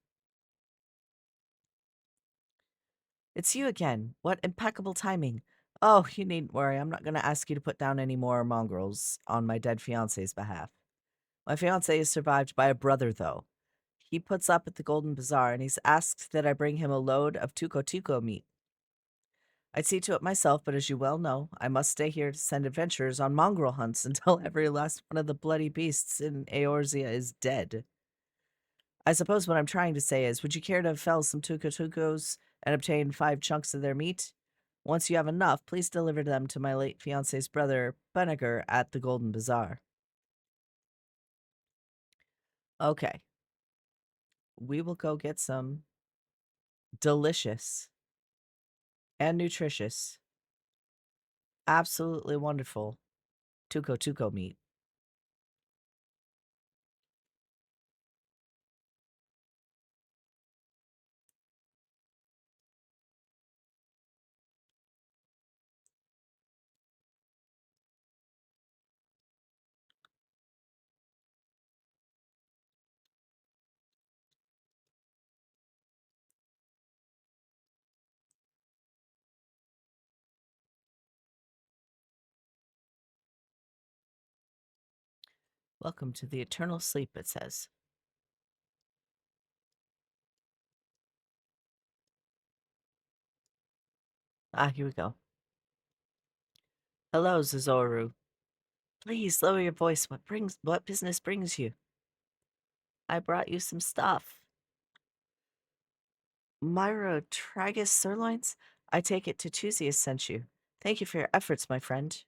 It's you again. What impeccable timing. Oh, you needn't worry. I'm not going to ask you to put down any more mongrels on my dead fiance's behalf. My fiance is survived by a brother, though. He puts up at the Golden Bazaar, and he's asked that I bring him a load of tuco meat. I'd see to it myself, but as you well know, I must stay here to send adventurers on mongrel hunts until every last one of the bloody beasts in Eorzea is dead. I suppose what I'm trying to say is, would you care to fell some tucos and obtain 5 chunks of their meat? Once you have enough, please deliver them to my late fiance's brother, Bunniger, at the Golden Bazaar. Okay. We will go get some delicious and nutritious, absolutely wonderful tuco meat. Welcome to the eternal sleep, it says. Ah, here we go. Hello, Zazoru. Please lower your voice. What business brings you? I brought you some stuff. Myra Tragus sirloins? I take it Tutusius sent you. Thank you for your efforts, my friend.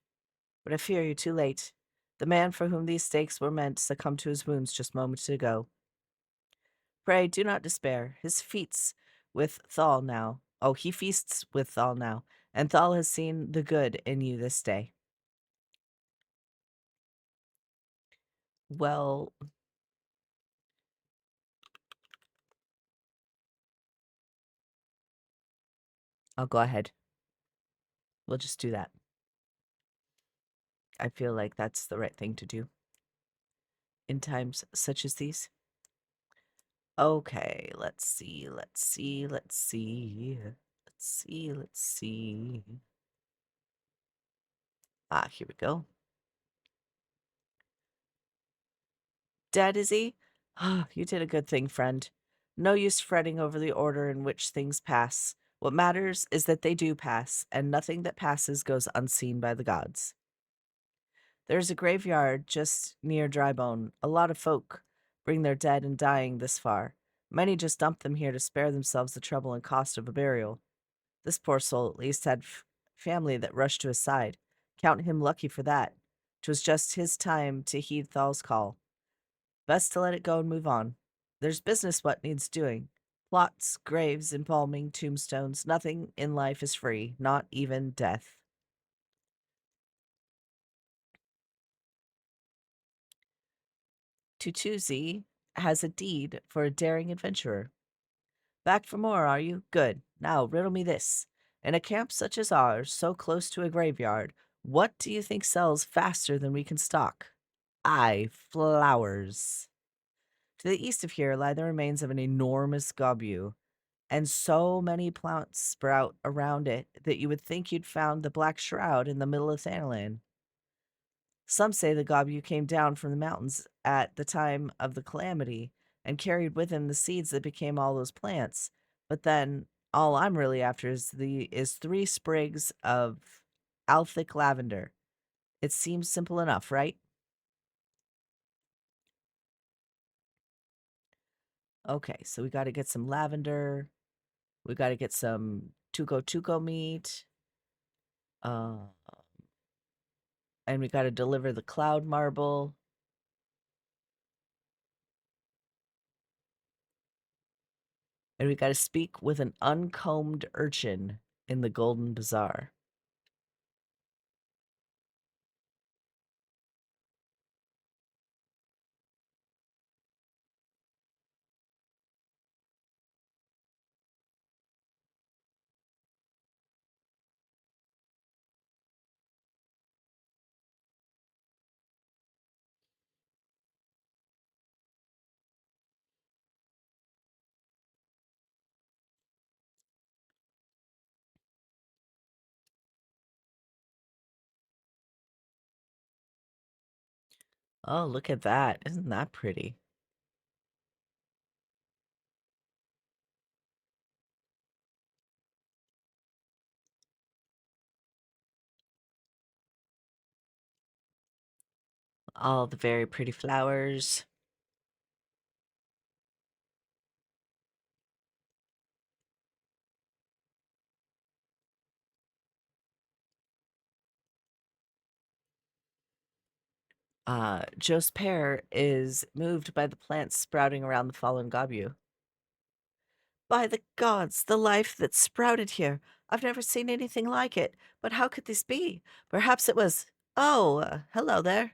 But I fear you're too late. The man for whom these steaks were meant succumbed to his wounds just moments ago. Pray do not despair. His feats with Thal now. Oh, he feasts with Thal now, and Thal has seen the good in you this day. Well, I'll go ahead. We'll just do that. I feel like that's the right thing to do in times such as these. Okay, let's see. Let's see. Ah, here we go. Dead, is he? Ah, you did a good thing, friend. No use fretting over the order in which things pass. What matters is that they do pass, and nothing that passes goes unseen by the gods. There's a graveyard just near Drybone. A lot of folk bring their dead and dying this far. Many just dump them here to spare themselves the trouble and cost of a burial. This poor soul at least had family that rushed to his side. Count him lucky for that. 'Twas just his time to heed Thal's call. Best to let it go and move on. There's business what needs doing. Plots, graves, embalming, tombstones. Nothing in life is free, not even death. Tutuzi has a deed for a daring adventurer. Back for more, are you? Good. Now, riddle me this. In a camp such as ours, so close to a graveyard, what do you think sells faster than we can stock? Aye, flowers. To the east of here lie the remains of an enormous gobbu, and so many plants sprout around it that you would think you'd found the Black Shroud in the middle of Thanalan. Some say the Gobbu came down from the mountains at the time of the calamity and carried with him the seeds that became all those plants. But then all I'm really after is 3 sprigs of Alphic lavender. It seems simple enough, right? Okay, so we got to get some lavender. We got to get some tuco meat. Uh, and we got to deliver the cloud marble. And we got to speak with an uncombed urchin in the Golden Bazaar. Oh, look at that. Isn't that pretty? All the very pretty flowers. Joe's pear is moved by the plants sprouting around the fallen Gabu. By the gods, the life that sprouted here. I've never seen anything like it. But how could this be? Perhaps it was. Oh, hello there.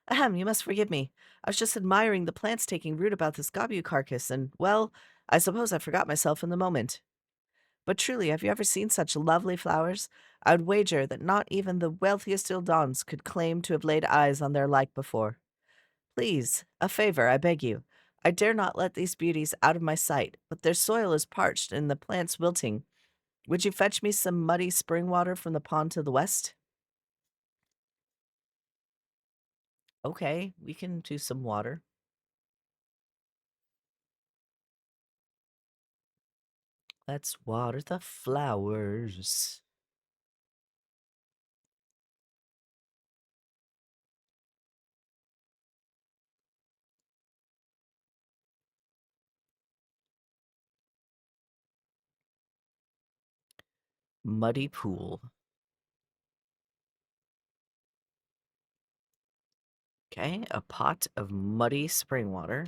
Ahem, you must forgive me. I was just admiring the plants taking root about this Gabu carcass, and, well, I suppose I forgot myself in the moment. But truly, have you ever seen such lovely flowers? I would wager that not even the wealthiest Ildons could claim to have laid eyes on their like before. Please, a favor, I beg you. I dare not let these beauties out of my sight, but their soil is parched and the plants wilting. Would you fetch me some muddy spring water from the pond to the west? Okay, we can do some water. Let's water the flowers. Muddy pool. Okay, a pot of muddy spring water.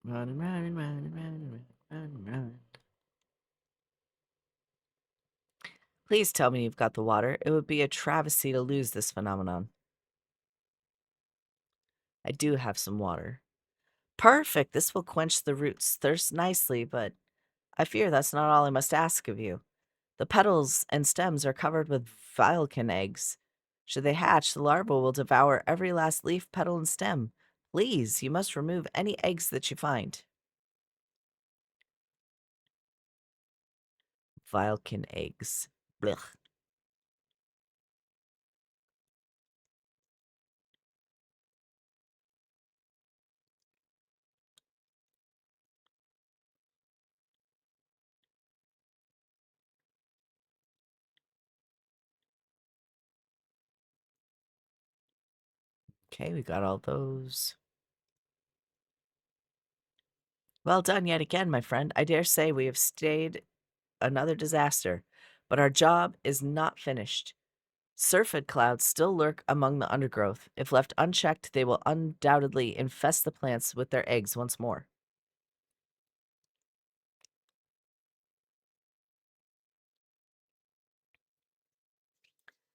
Running, running, running, running, running, running. Please tell me you've got the water. It would be a travesty to lose this phenomenon. I do have some water. Perfect. This will quench the root's thirst nicely, but I fear that's not all I must ask of you. The petals and stems are covered with violkin eggs. Should they hatch, the larva will devour every last leaf, petal, and stem. Please, you must remove any eggs that you find. Violkin eggs. Blech. Okay, we got all those. Well done yet again, my friend. I dare say we have stayed another disaster, but our job is not finished. Syrphid clouds still lurk among the undergrowth. If left unchecked, they will undoubtedly infest the plants with their eggs once more.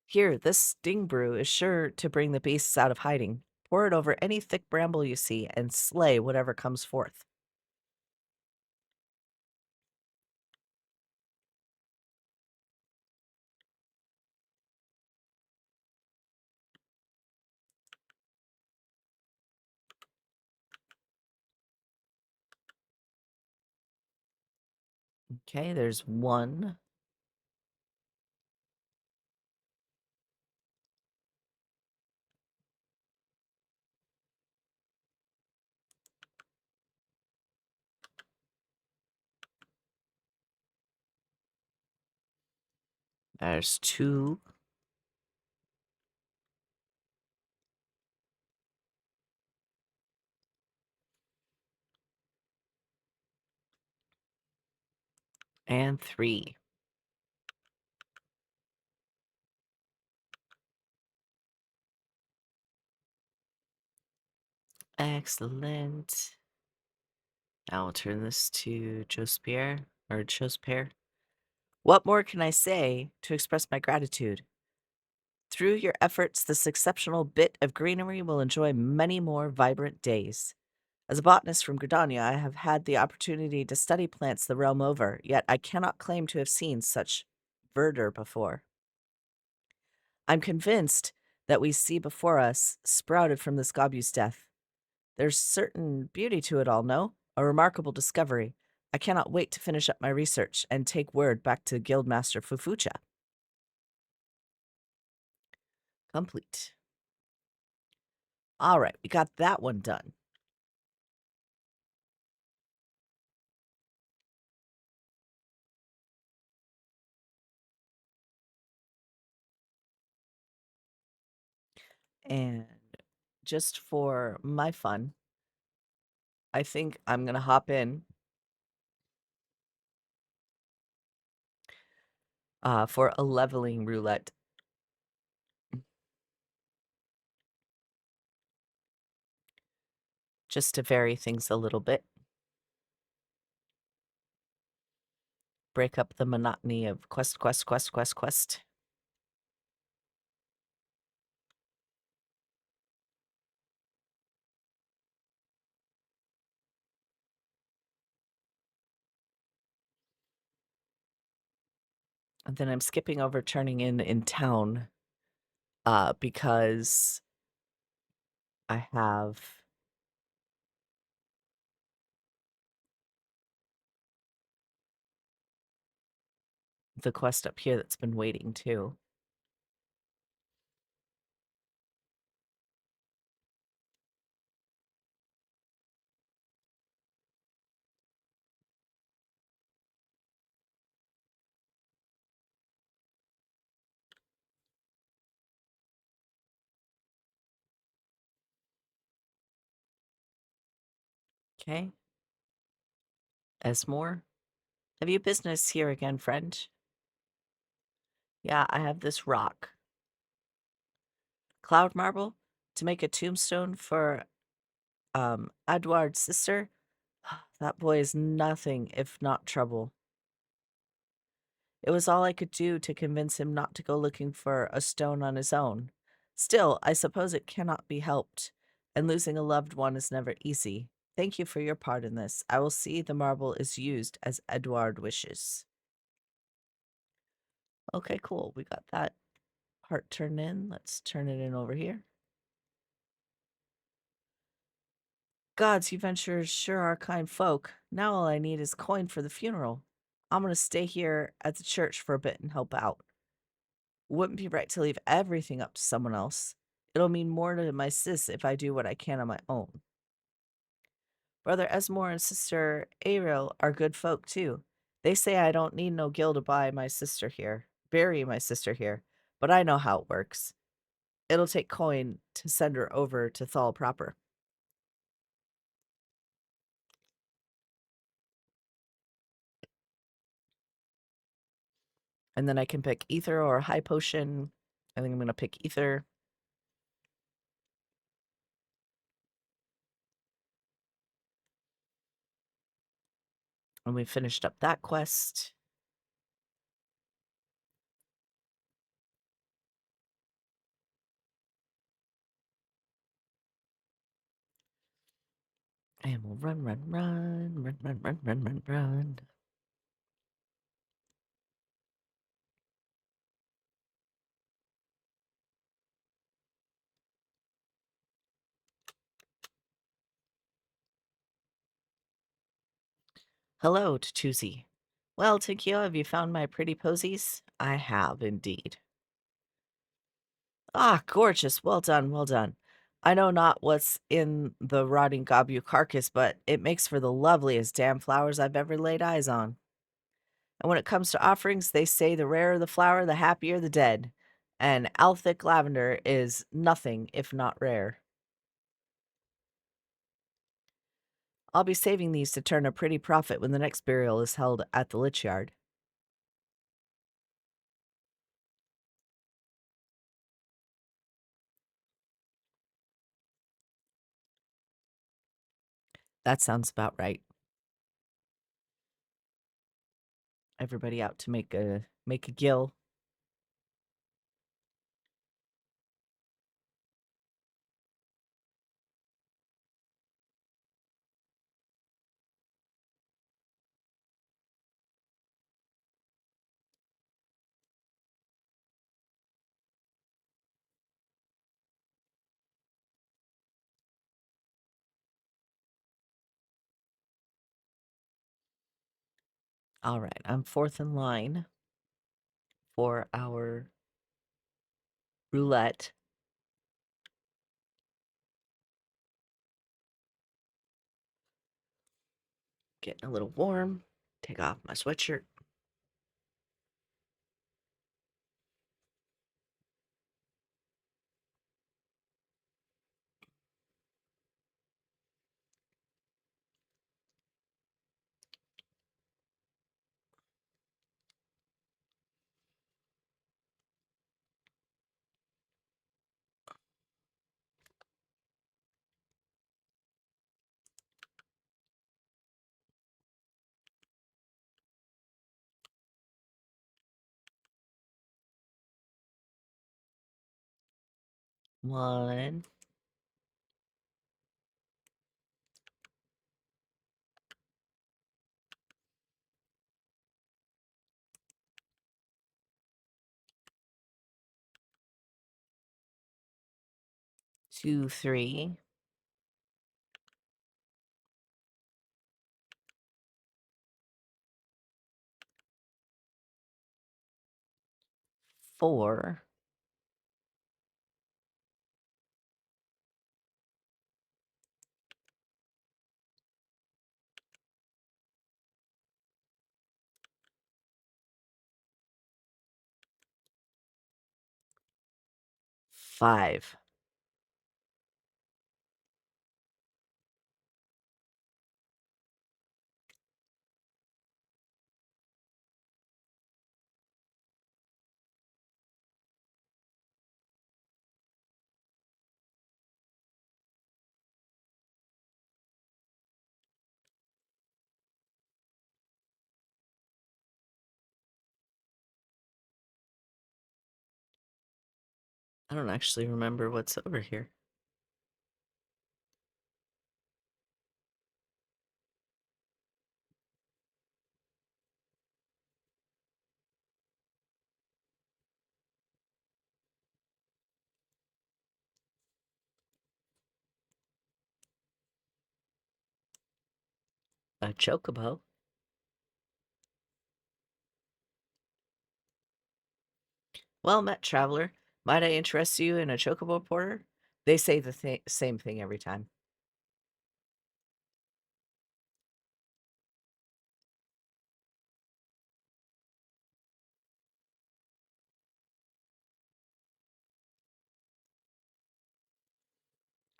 Here, this sting brew is sure to bring the beasts out of hiding. Pour it over any thick bramble you see and slay whatever comes forth. Okay, there's one. There's two. And three. Excellent. Now we'll turn this to Jospierre, or Jospierre. What more can I say to express my gratitude? Through your efforts, this exceptional bit of greenery will enjoy many more vibrant days. As a botanist from Gridania, I have had the opportunity to study plants the realm over, yet I cannot claim to have seen such verdure before. I'm convinced that we see before us, sprouted from this gobu's death. There's certain beauty to it all, no? A remarkable discovery. I cannot wait to finish up my research and take word back to Guildmaster Fufucha. Complete. All right, we got that one done. And just for my fun, I think I'm going to hop in for a leveling roulette. Just to vary things a little bit. Break up the monotony of quest, quest, quest, quest, quest. And then I'm skipping over turning in town because I have the quest up here that's been waiting too. Okay. Esmore, have you business here again, friend? Yeah, I have this rock. Cloud marble to make a tombstone for Edward's sister. That boy is nothing if not trouble. It was all I could do to convince him not to go looking for a stone on his own. Still, I suppose it cannot be helped, and losing a loved one is never easy. Thank you for your part in this. I will see the marble is used as Edward wishes. Okay, cool. We got that part turned in. Let's turn it in over here. Gods, you venturers sure are kind folk. Now all I need is coin for the funeral. I'm going to stay here at the church for a bit and help out. Wouldn't be right to leave everything up to someone else. It'll mean more to my sis if I do what I can on my own. Brother Esmore and sister Ariel are good folk too. They say I don't need no gil to bury my sister here, but I know how it works. It'll take coin to send her over to Thal proper. And then I can pick ether or high potion. I think I'm going to pick ether. And we finished up that quest. And we'll run, run, run, run, run, run, run, run, run. Hello, Tutuzi. Well, Tikio, have you found my pretty posies? I have, indeed. Ah, gorgeous. Well done, well done. I know not what's in the rotting Gabu carcass, but it makes for the loveliest damn flowers I've ever laid eyes on. And when it comes to offerings, they say the rarer the flower, the happier the dead. And Althic lavender is nothing if not rare. I'll be saving these to turn a pretty profit when the next burial is held at the Lich Yard. That sounds about right. Everybody out to make a gill. All right, I'm fourth in line for our roulette. Getting a little warm. Take off my sweatshirt. One, 2, 3, 4, 5. I don't actually remember what's over here. A chocobo? Well met, traveler. Might I interest you in a chocobo porter? They say the same thing every time.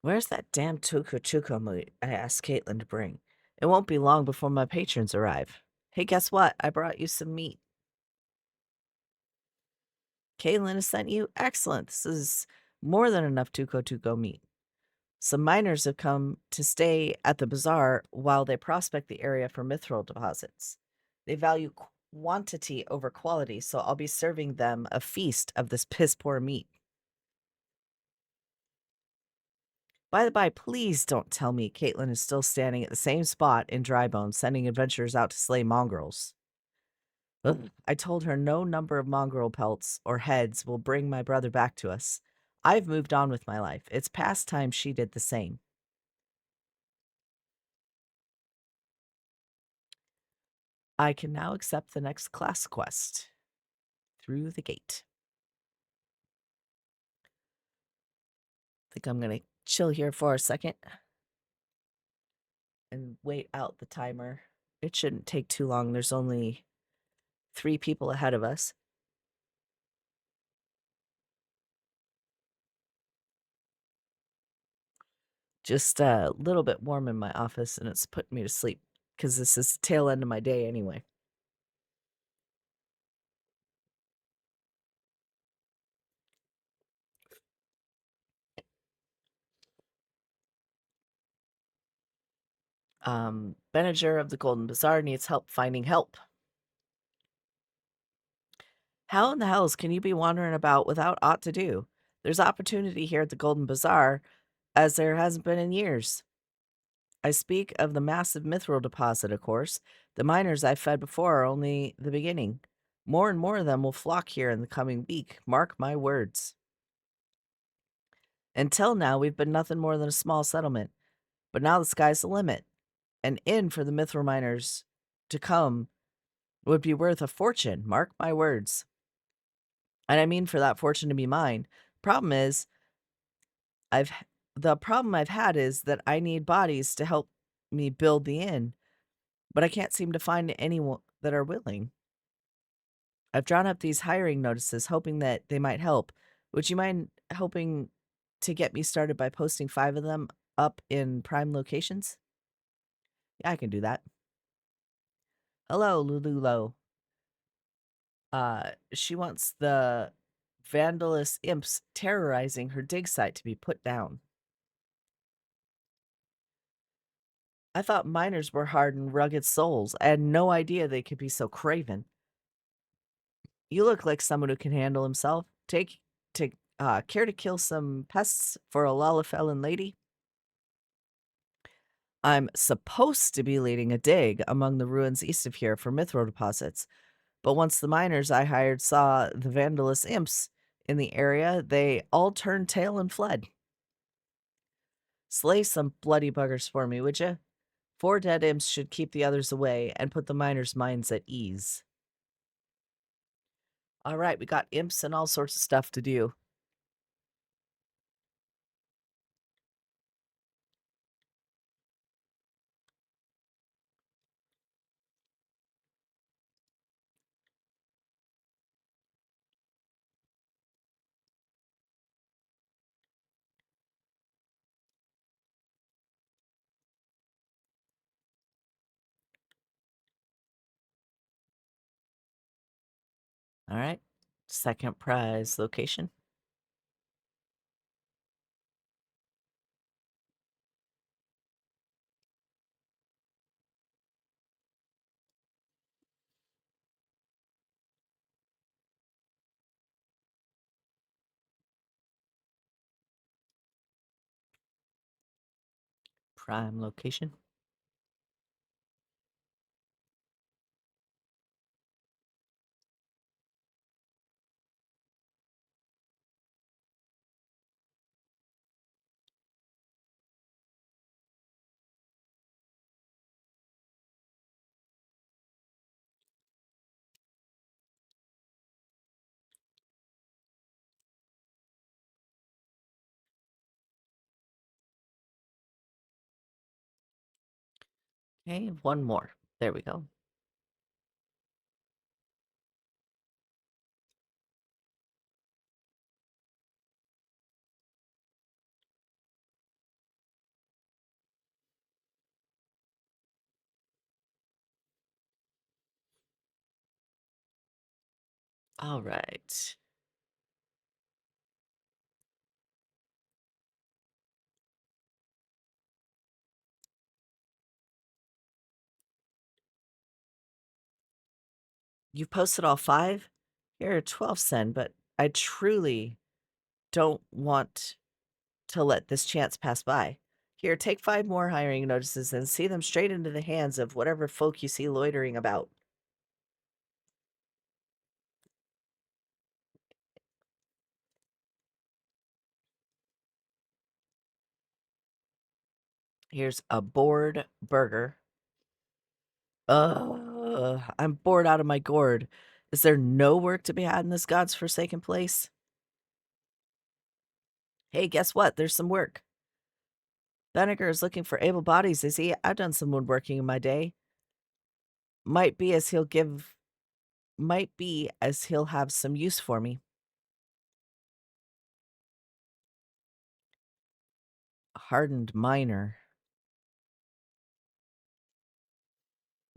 Where's that damn Tuco Chuco meat I asked Caitlin to bring? It won't be long before my patrons arrive. Hey, guess what? I brought you some meat. Caitlin has sent you? Excellent. This is more than enough Tuco Tuco meat. Some miners have come to stay at the bazaar while they prospect the area for mithril deposits. They value quantity over quality, so I'll be serving them a feast of this piss poor meat. By the by, please don't tell me Caitlin is still standing at the same spot in Drybone, sending adventurers out to slay mongrels. Ugh. I told her no number of mongrel pelts or heads will bring my brother back to us. I've moved on with my life. It's past time she did the same. I can now accept the next class quest. Through the gate. Think I'm gonna chill here for a second and wait out the timer. It shouldn't take too long. There's only 3 people ahead of us. Just a little bit warm in my office, and it's putting me to sleep because this is the tail end of my day anyway. Manager of the Golden Bazaar needs help finding help. How in the hells can you be wandering about without aught to do? There's opportunity here at the Golden Bazaar, as there hasn't been in years. I speak of the massive mithril deposit, of course. The miners I've fed before are only the beginning. More and more of them will flock here in the coming week. Mark my words. Until now, we've been nothing more than a small settlement, but now the sky's the limit. An inn for the mithril miners to come would be worth a fortune. Mark my words. And I mean for that fortune to be mine. Problem is, I've the problem I've had is that I need bodies to help me build the inn, but I can't seem to find anyone that are willing. I've drawn up these hiring notices hoping that they might help. Would you mind helping to get me started by posting 5 of them up in prime locations? Yeah, I can do that. Hello, Lululo. She wants the vandalous imps terrorizing her dig site to be put down. I thought miners were hard and rugged souls. I had no idea they could be so craven. You look like someone who can handle himself. Take to care to kill some pests for a Lalafellin lady? I'm supposed to be leading a dig among the ruins east of here for mithril deposits, but once the miners I hired saw the vandalous imps in the area, they all turned tail and fled. Slay some bloody buggers for me, would you? 4 dead imps should keep the others away and put the miners' minds at ease. All right, we got imps and all sorts of stuff to do. All right, second prize location. Prime location. Okay, one more. There we go. All right. You've posted all 5? Here are 12 sen, but I truly don't want to let this chance pass by. Here, take 5 more hiring notices and see them straight into the hands of whatever folk you see loitering about. Here's a bored burger. I'm bored out of my gourd. Is there no work to be had in this god's forsaken place? Hey, guess what? There's some work. Vinegar is looking for able bodies, is he? I've done some woodworking in my day. Might be as he'll have some use for me. Hardened miner.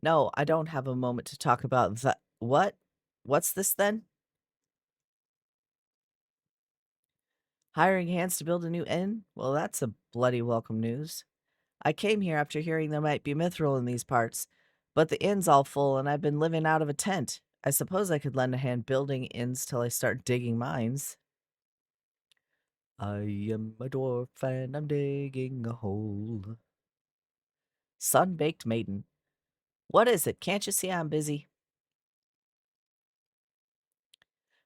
No, I don't have a moment to talk about that. What? What's this then? Hiring hands to build a new inn? Well, that's a bloody welcome news. I came here after hearing there might be mithril in these parts, but the inn's all full and I've been living out of a tent. I suppose I could lend a hand building inns till I start digging mines. I am a dwarf and I'm digging a hole. Sun-baked maiden. What is it? Can't you see I'm busy?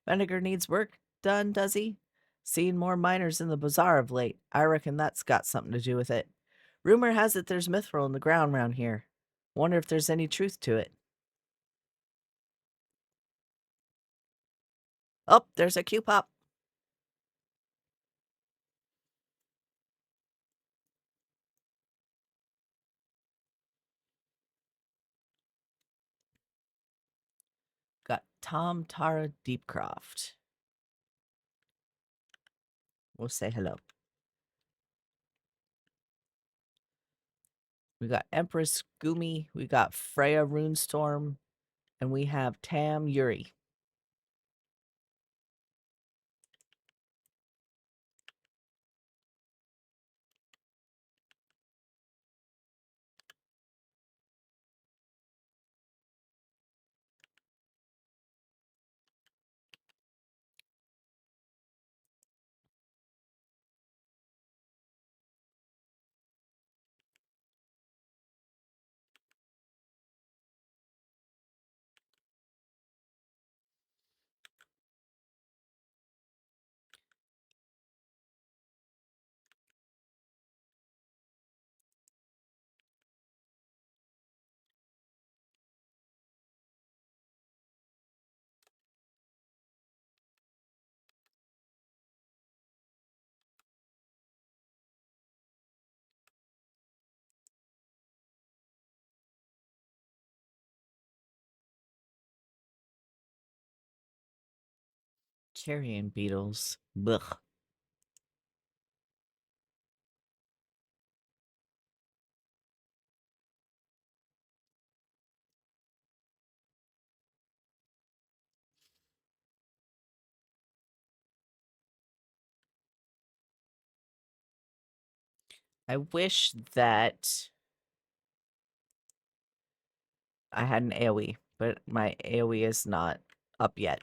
Vinegar needs work done, does he? Seen more miners in the bazaar of late. I reckon that's got something to do with it. Rumor has it there's mithril in the ground round here. Wonder if there's any truth to it. Oh, there's a Q-pop. Got Tom Tara Deepcroft. We'll say hello. We got Empress Gumi. We got Freya Runestorm. And we have Tam Yuri. Carrion beetles. Blech. I wish that I had an AoE, but my AoE is not up yet.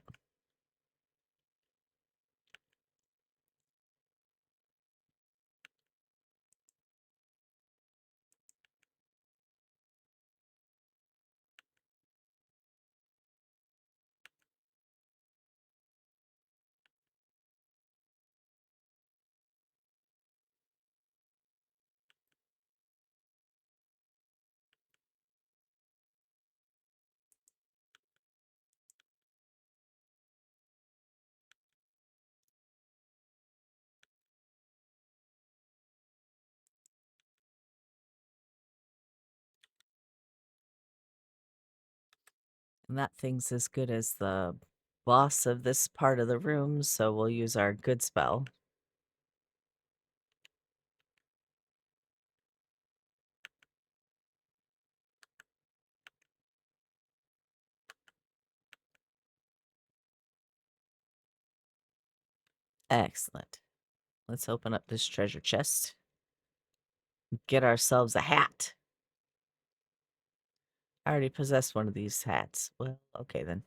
And that thing's as good as the boss of this part of the room, so we'll use our good spell. Excellent. Let's open up this treasure chest. Get ourselves a hat. I already possess one of these hats. Well, okay then.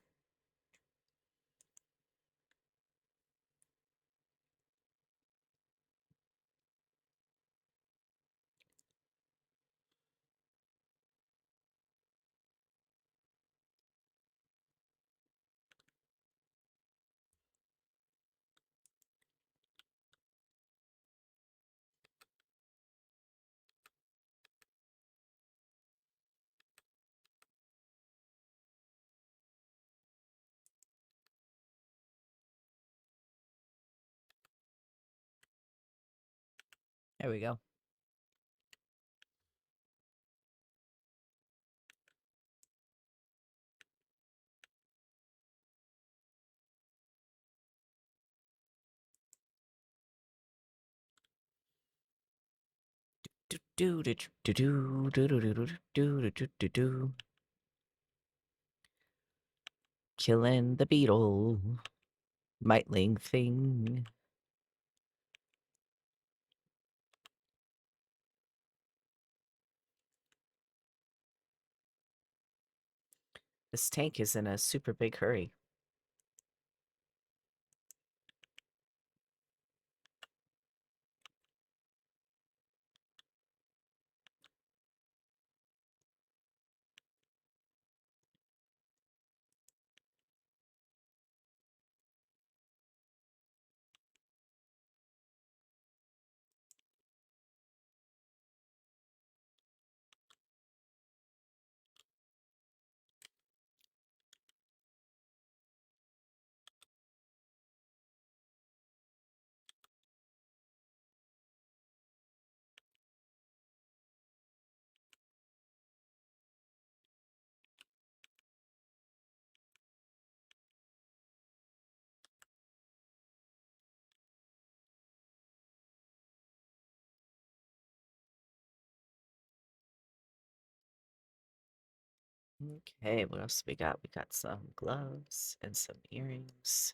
There we go. Do do do do do do do do do do do do. Killing the beetle. Mitling thing. This tank is in a super big hurry. Okay, what else we got? We got some gloves and some earrings.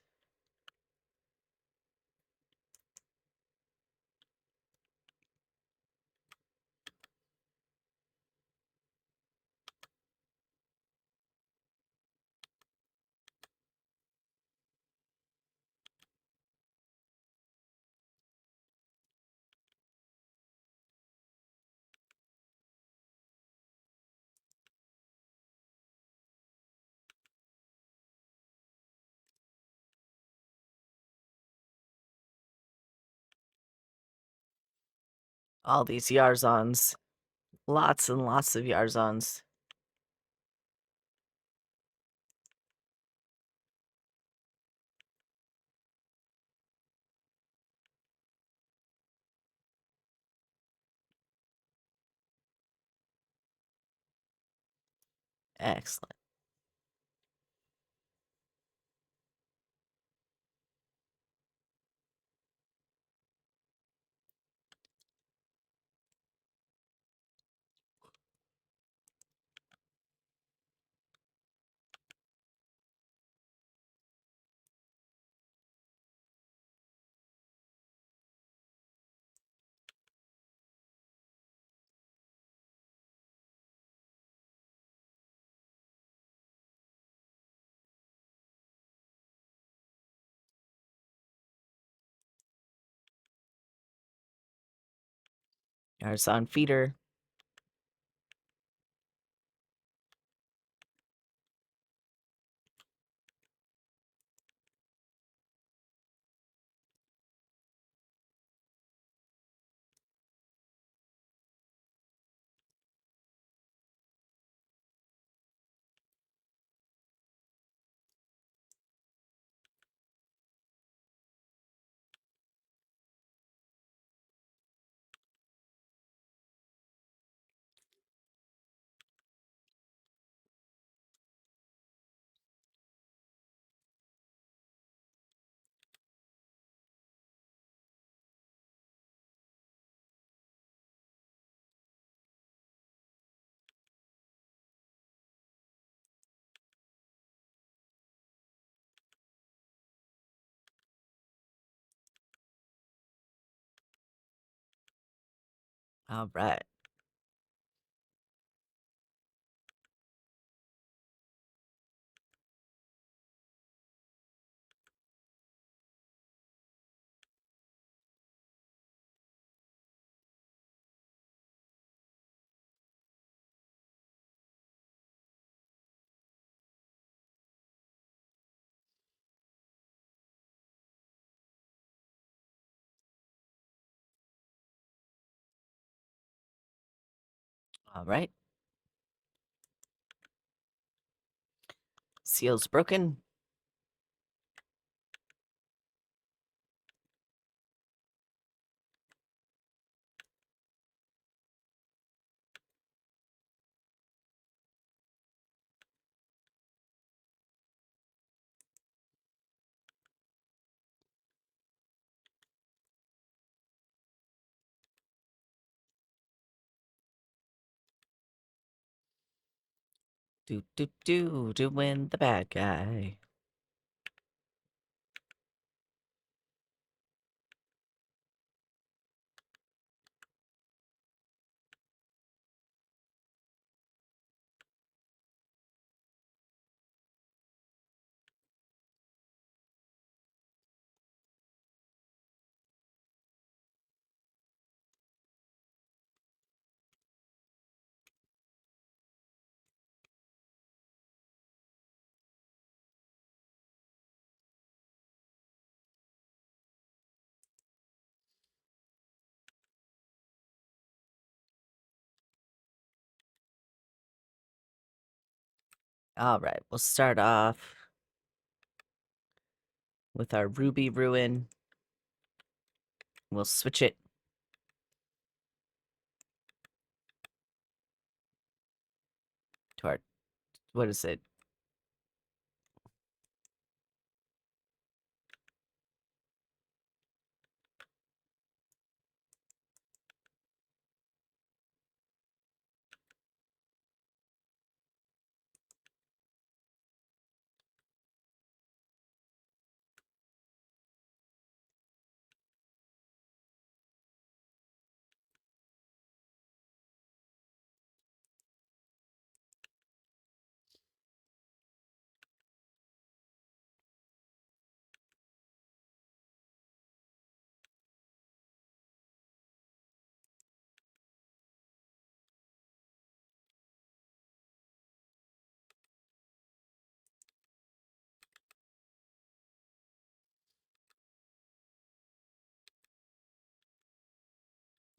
All these Yarzons. Lots and lots of Yarzons. Excellent. Yarzon feeder. All right. All right. Seal's broken. To win the bad guy. All right. We'll start off with our Ruby Ruin. We'll switch it to our, what is it?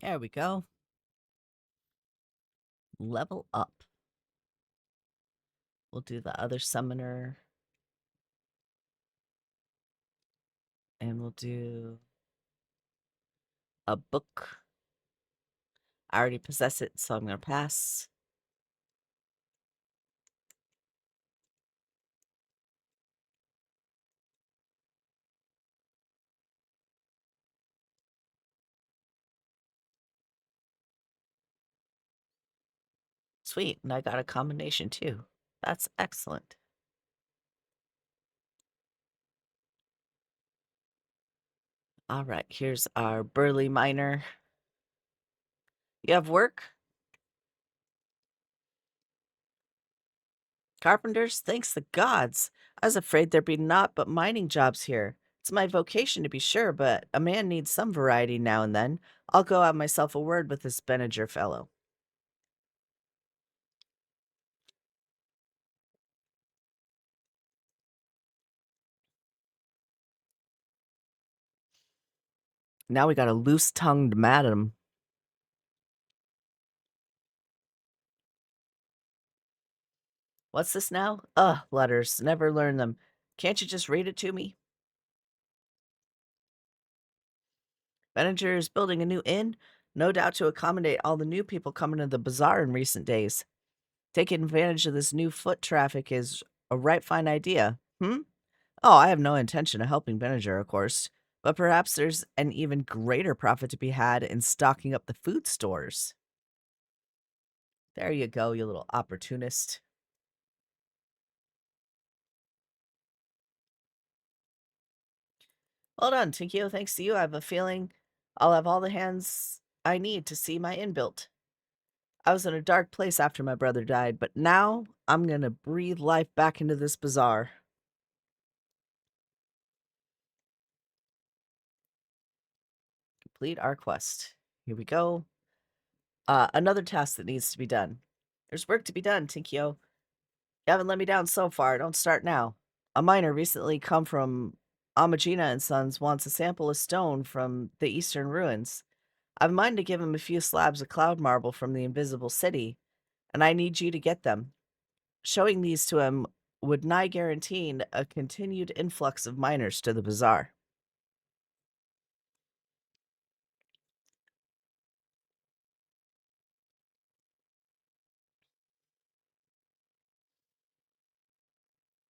There we go. Level up. We'll do the other summoner. And we'll do a book. I already possess it, so I'm going to pass. Sweet. And I got a combination too. That's excellent. All right. Here's our burly miner. You have work? Carpenters? Thanks the gods. I was afraid there'd be naught but mining jobs here. It's my vocation to be sure, but a man needs some variety now and then. I'll go have myself a word with this Benninger fellow. Now we got a loose-tongued madam. What's this now? Ugh, letters. Never learn them. Can't you just read it to me? Benninger is building a new inn, no doubt to accommodate all the new people coming to the bazaar in recent days. Taking advantage of this new foot traffic is a right fine idea. Oh, I have no intention of helping Benninger, of course, but perhaps there's an even greater profit to be had in stocking up the food stores. There you go, you little opportunist. Well done, Tinkio. Thanks to you, I have a feeling I'll have all the hands I need to see my inbuilt. I was in a dark place after my brother died, but now I'm gonna breathe life back into this bazaar. Complete our quest. Here we go. Another task that needs to be done. There's work to be done, Tinkyo. You haven't let me down so far. Don't start now. A miner recently come from Amagina and Sons wants a sample of stone from the eastern ruins. I've mind to give him a few slabs of cloud marble from the invisible city, and I need you to get them. Showing these to him would nigh guarantee a continued influx of miners to the bazaar.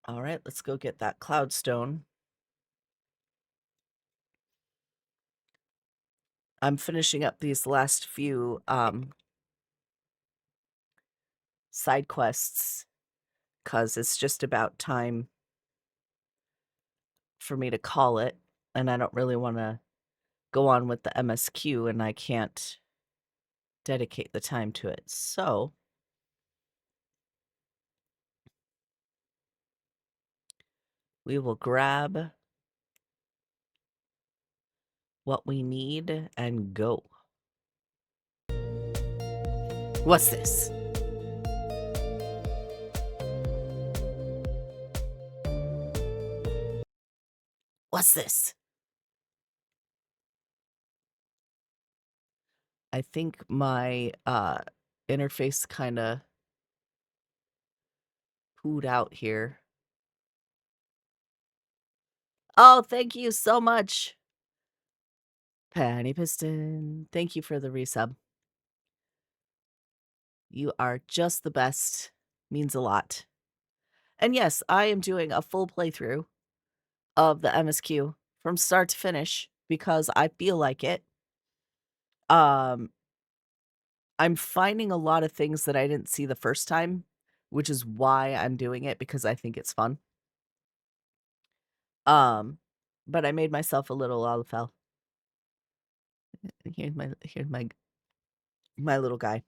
All right, let's go get that cloud stone. I'm finishing up these last few side quests because it's just about time for me to call it, and I don't really want to go on with the MSQ, and I can't dedicate the time to it. So we will grab what we need and go. What's this? What's this? I think my interface kind of pooed out here. Oh, thank you so much, Penny Piston. Thank you for the resub. You are just the best. Means a lot. And yes, I am doing a full playthrough of the MSQ from start to finish because I feel like it. Um, I'm finding a lot of things that I didn't see the first time, which is why I'm doing it because I think it's fun. Um, but I made myself a little Olafel. Here's my little guy.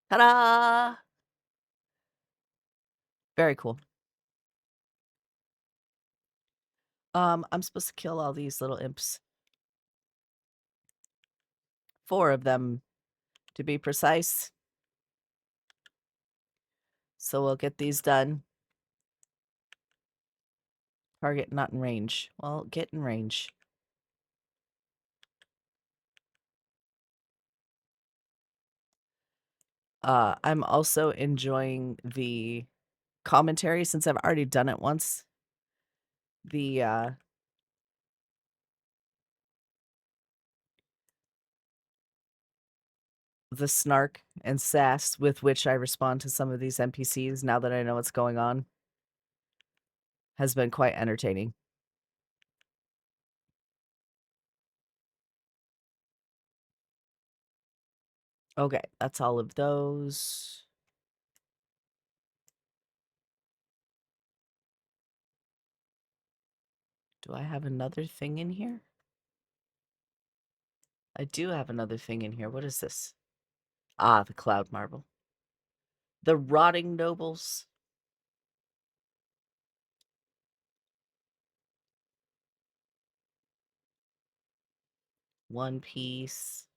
Ta-da! Very cool. I'm supposed to kill all these little imps. 4 of them, to be precise. So we'll get these done. Target not in range. Well, get in range. I'm also enjoying the commentary since I've already done it once. The snark and sass with which I respond to some of these NPCs now that I know what's going on has been quite entertaining. Okay, that's all of those. Do I have another thing in here? I do have another thing in here. What is this? Ah, the cloud marble. The rotting nobles. One piece.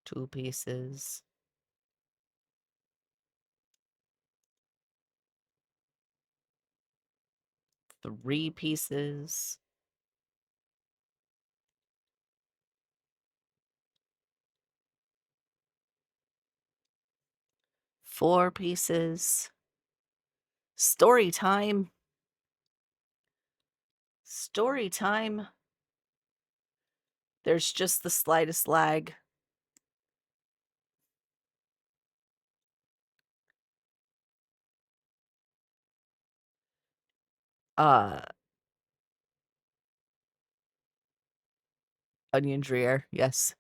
Two pieces. Three pieces. Four pieces. Story time. Story time. There's just the slightest lag. Uh, Onion Dreer, yes.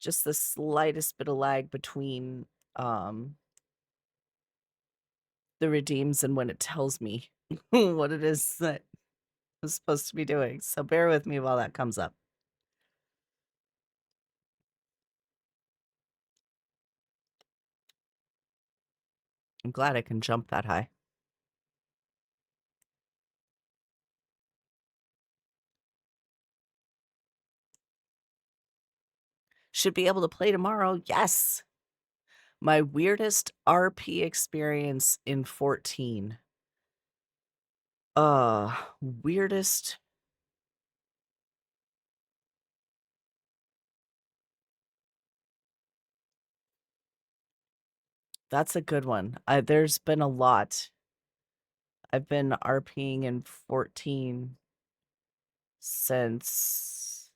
Just the slightest bit of lag between the redeems and when it tells me what it is that I'm supposed to be doing. So bear with me while that comes up. I'm glad I can jump that high. Should be able to play tomorrow. Yes. My weirdest RP experience in 14. Weirdest. That's a good one. There's been a lot. I've been RPing in 14 since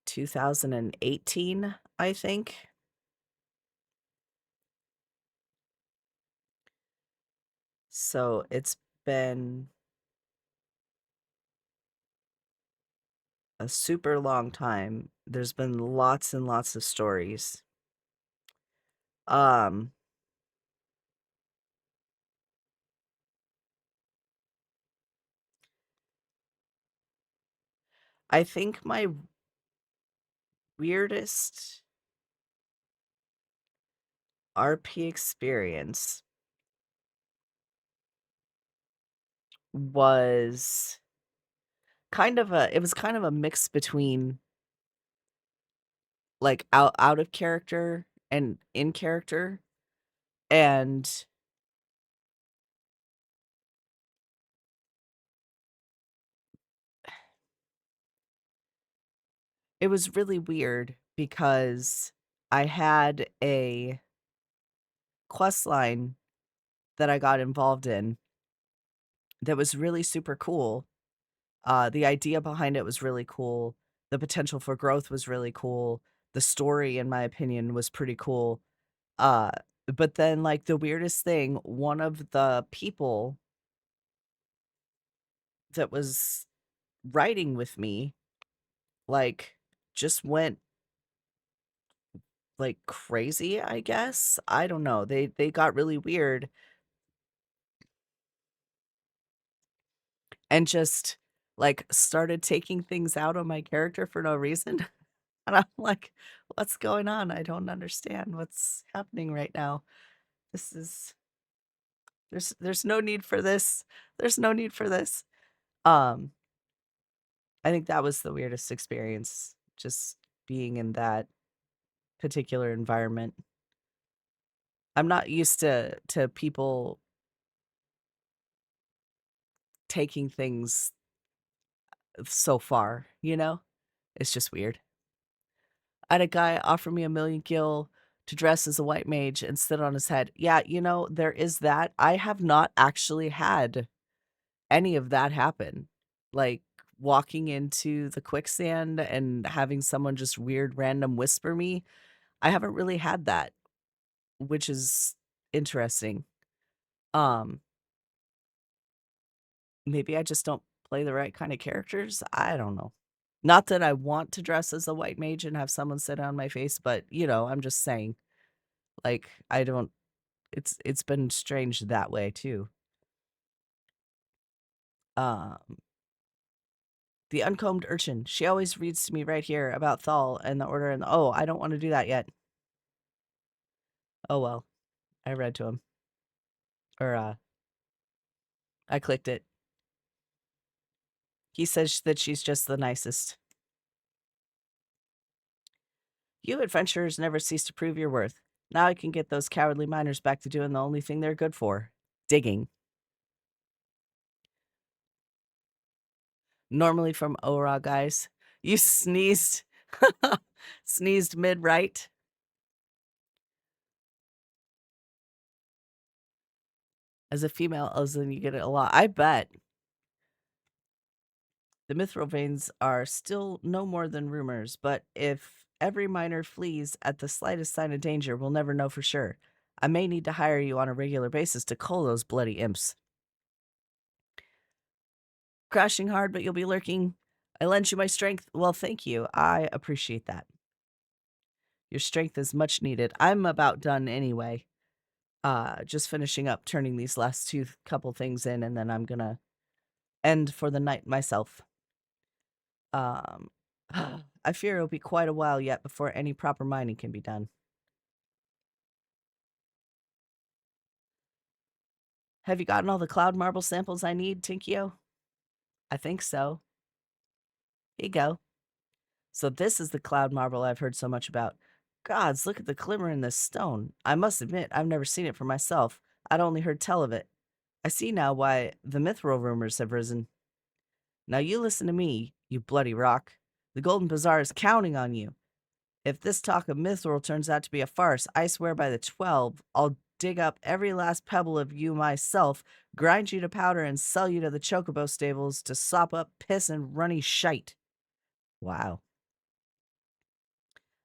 2018, I think. So it's been a super long time. There's been lots and lots of stories. Um, I think my weirdest RP experience was it was kind of a mix between like out of character and in character, and it was really weird because I had a quest line that I got involved in that was really super cool. The idea behind it was really cool. The potential for growth was really cool. The story, in my opinion, was pretty cool. Uh, but then, like, the weirdest thing, one of the people that was writing with me, like, just went like crazy, I guess. I don't know. They got really weird and just like started taking things out on my character for no reason. And I'm like, what's going on? I don't understand what's happening right now. This is there's no need for this. There's no need for this. Um, I think that was the weirdest experience, just being in that particular environment. I'm not used to people taking things so far, you know? It's just weird. I had a guy offer me 1,000,000 gil to dress as a white mage and sit on his head. Yeah, there is that. I have not actually had any of that happen. Like walking into the quicksand and having someone just weird random whisper me. I haven't really had that, which is interesting. Um, Maybe I just don't play the right kind of characters. I don't know. Not that I want to dress as a white mage and have someone sit on my face, but I'm just saying, like, I don't it's been strange that way too. Um, the uncombed urchin. She always reads to me right here about Thal and the order and oh, I don't want to do that yet. Oh well. I read to him. Or I clicked it. He says that she's just the nicest. You adventurers never cease to prove your worth. Now I can get those cowardly miners back to doing the only thing they're good for. Digging. Normally from Ora, guys. You sneezed. Sneezed mid-right. As a female, then you get it a lot. I bet. The mithril veins are still no more than rumors, but if every miner flees at the slightest sign of danger, we'll never know for sure. I may need to hire you on a regular basis to cull those bloody imps. Crashing hard, but you'll be lurking. I lend you my strength. Well, thank you. I appreciate that. Your strength is much needed. I'm about done anyway. Just finishing up turning these last couple things in, and then I'm gonna end for the night myself. Um, I fear it'll be quite a while yet before any proper mining can be done. Have you gotten all the cloud marble samples I need, Tinkio? I think so. Here you go. So this is the cloud marble I've heard so much about. Gods, look at the glimmer in this stone. I must admit, I've never seen it for myself. I'd only heard tell of it. I see now why the mithril rumors have risen. Now you listen to me, you bloody rock. The Golden Bazaar is counting on you. If this talk of mithril turns out to be a farce, I swear by the 12, I'll dig up every last pebble of you myself, grind you to powder, and sell you to the chocobo stables to sop up piss and runny shite. Wow.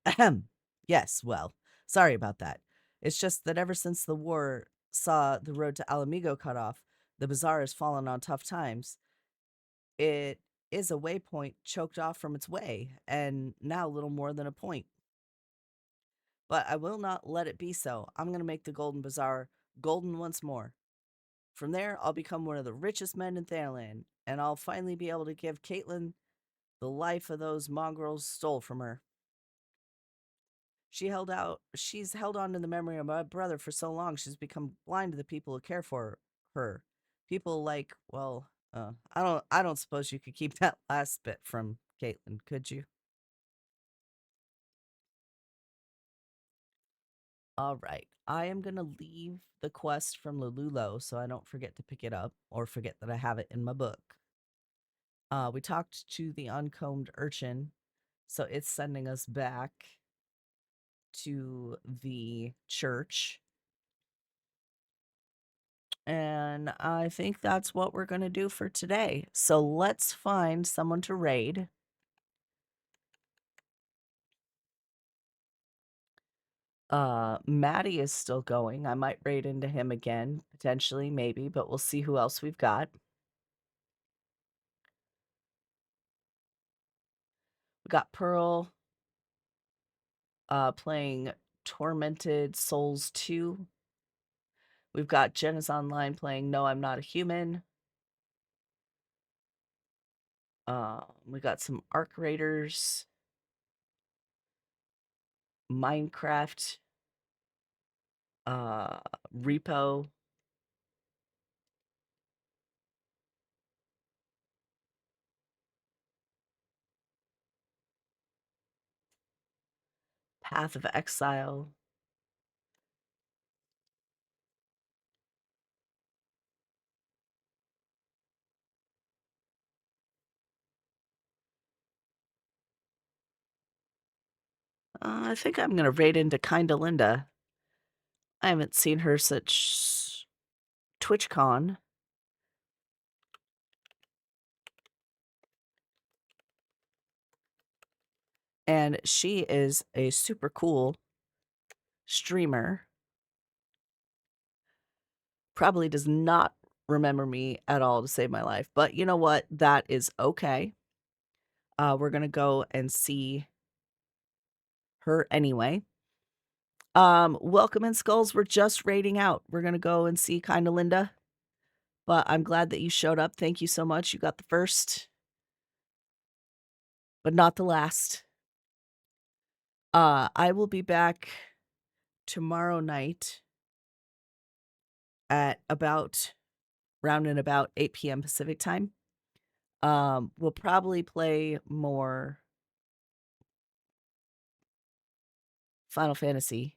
Ahem. Yes, well, sorry about that. It's just that ever since the war saw the road to Alamigo cut off, the bazaar has fallen on tough times. It is a waypoint choked off from its way, and now little more than a point. But I will not let it be so. I'm going to make the Golden Bazaar golden once more. From there, I'll become one of the richest men in Thailand, and I'll finally be able to give Caitlin the life of those mongrels stole from her. She's held on to the memory of my brother for so long, she's become blind to the people who care for her. People like, well, I don't suppose you could keep that last bit from Caitlin, could you? All right. I am going to leave the quest from Lululo so I don't forget to pick it up or forget that I have it in my book. We talked to the uncombed urchin, so it's sending us back to the church. And I think that's what we're going to do for today. So let's find someone to raid. Maddie is still going. I might raid into him again, potentially, maybe, but we'll see who else we've got. We got Pearl playing Tormented Souls 2. We've got Jenna's Online playing No, I'm Not a Human. We got some Arc Raiders, Minecraft, Repo. Path of Exile. I think I'm going to raid into Kinda Linda. I haven't seen her since TwitchCon. And she is a super cool streamer. Probably does not remember me at all to save my life. But you know what? That is okay. We're going to go and see her anyway. Welcome in Skulls. We're just raiding out. We're going to go and see Kinda Linda. But I'm glad that you showed up. Thank you so much. You got the first, but not the last. I will be back tomorrow night at about round and about 8 p.m. Pacific time. We'll probably play more Final Fantasy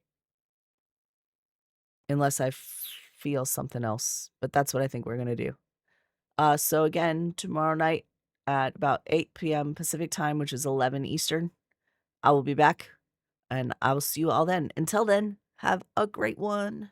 unless I feel something else, but that's what I think we're going to do. So again, tomorrow night at about 8 p.m. Pacific time, which is 11 Eastern, I will be back and I will see you all then. Until then, have a great one.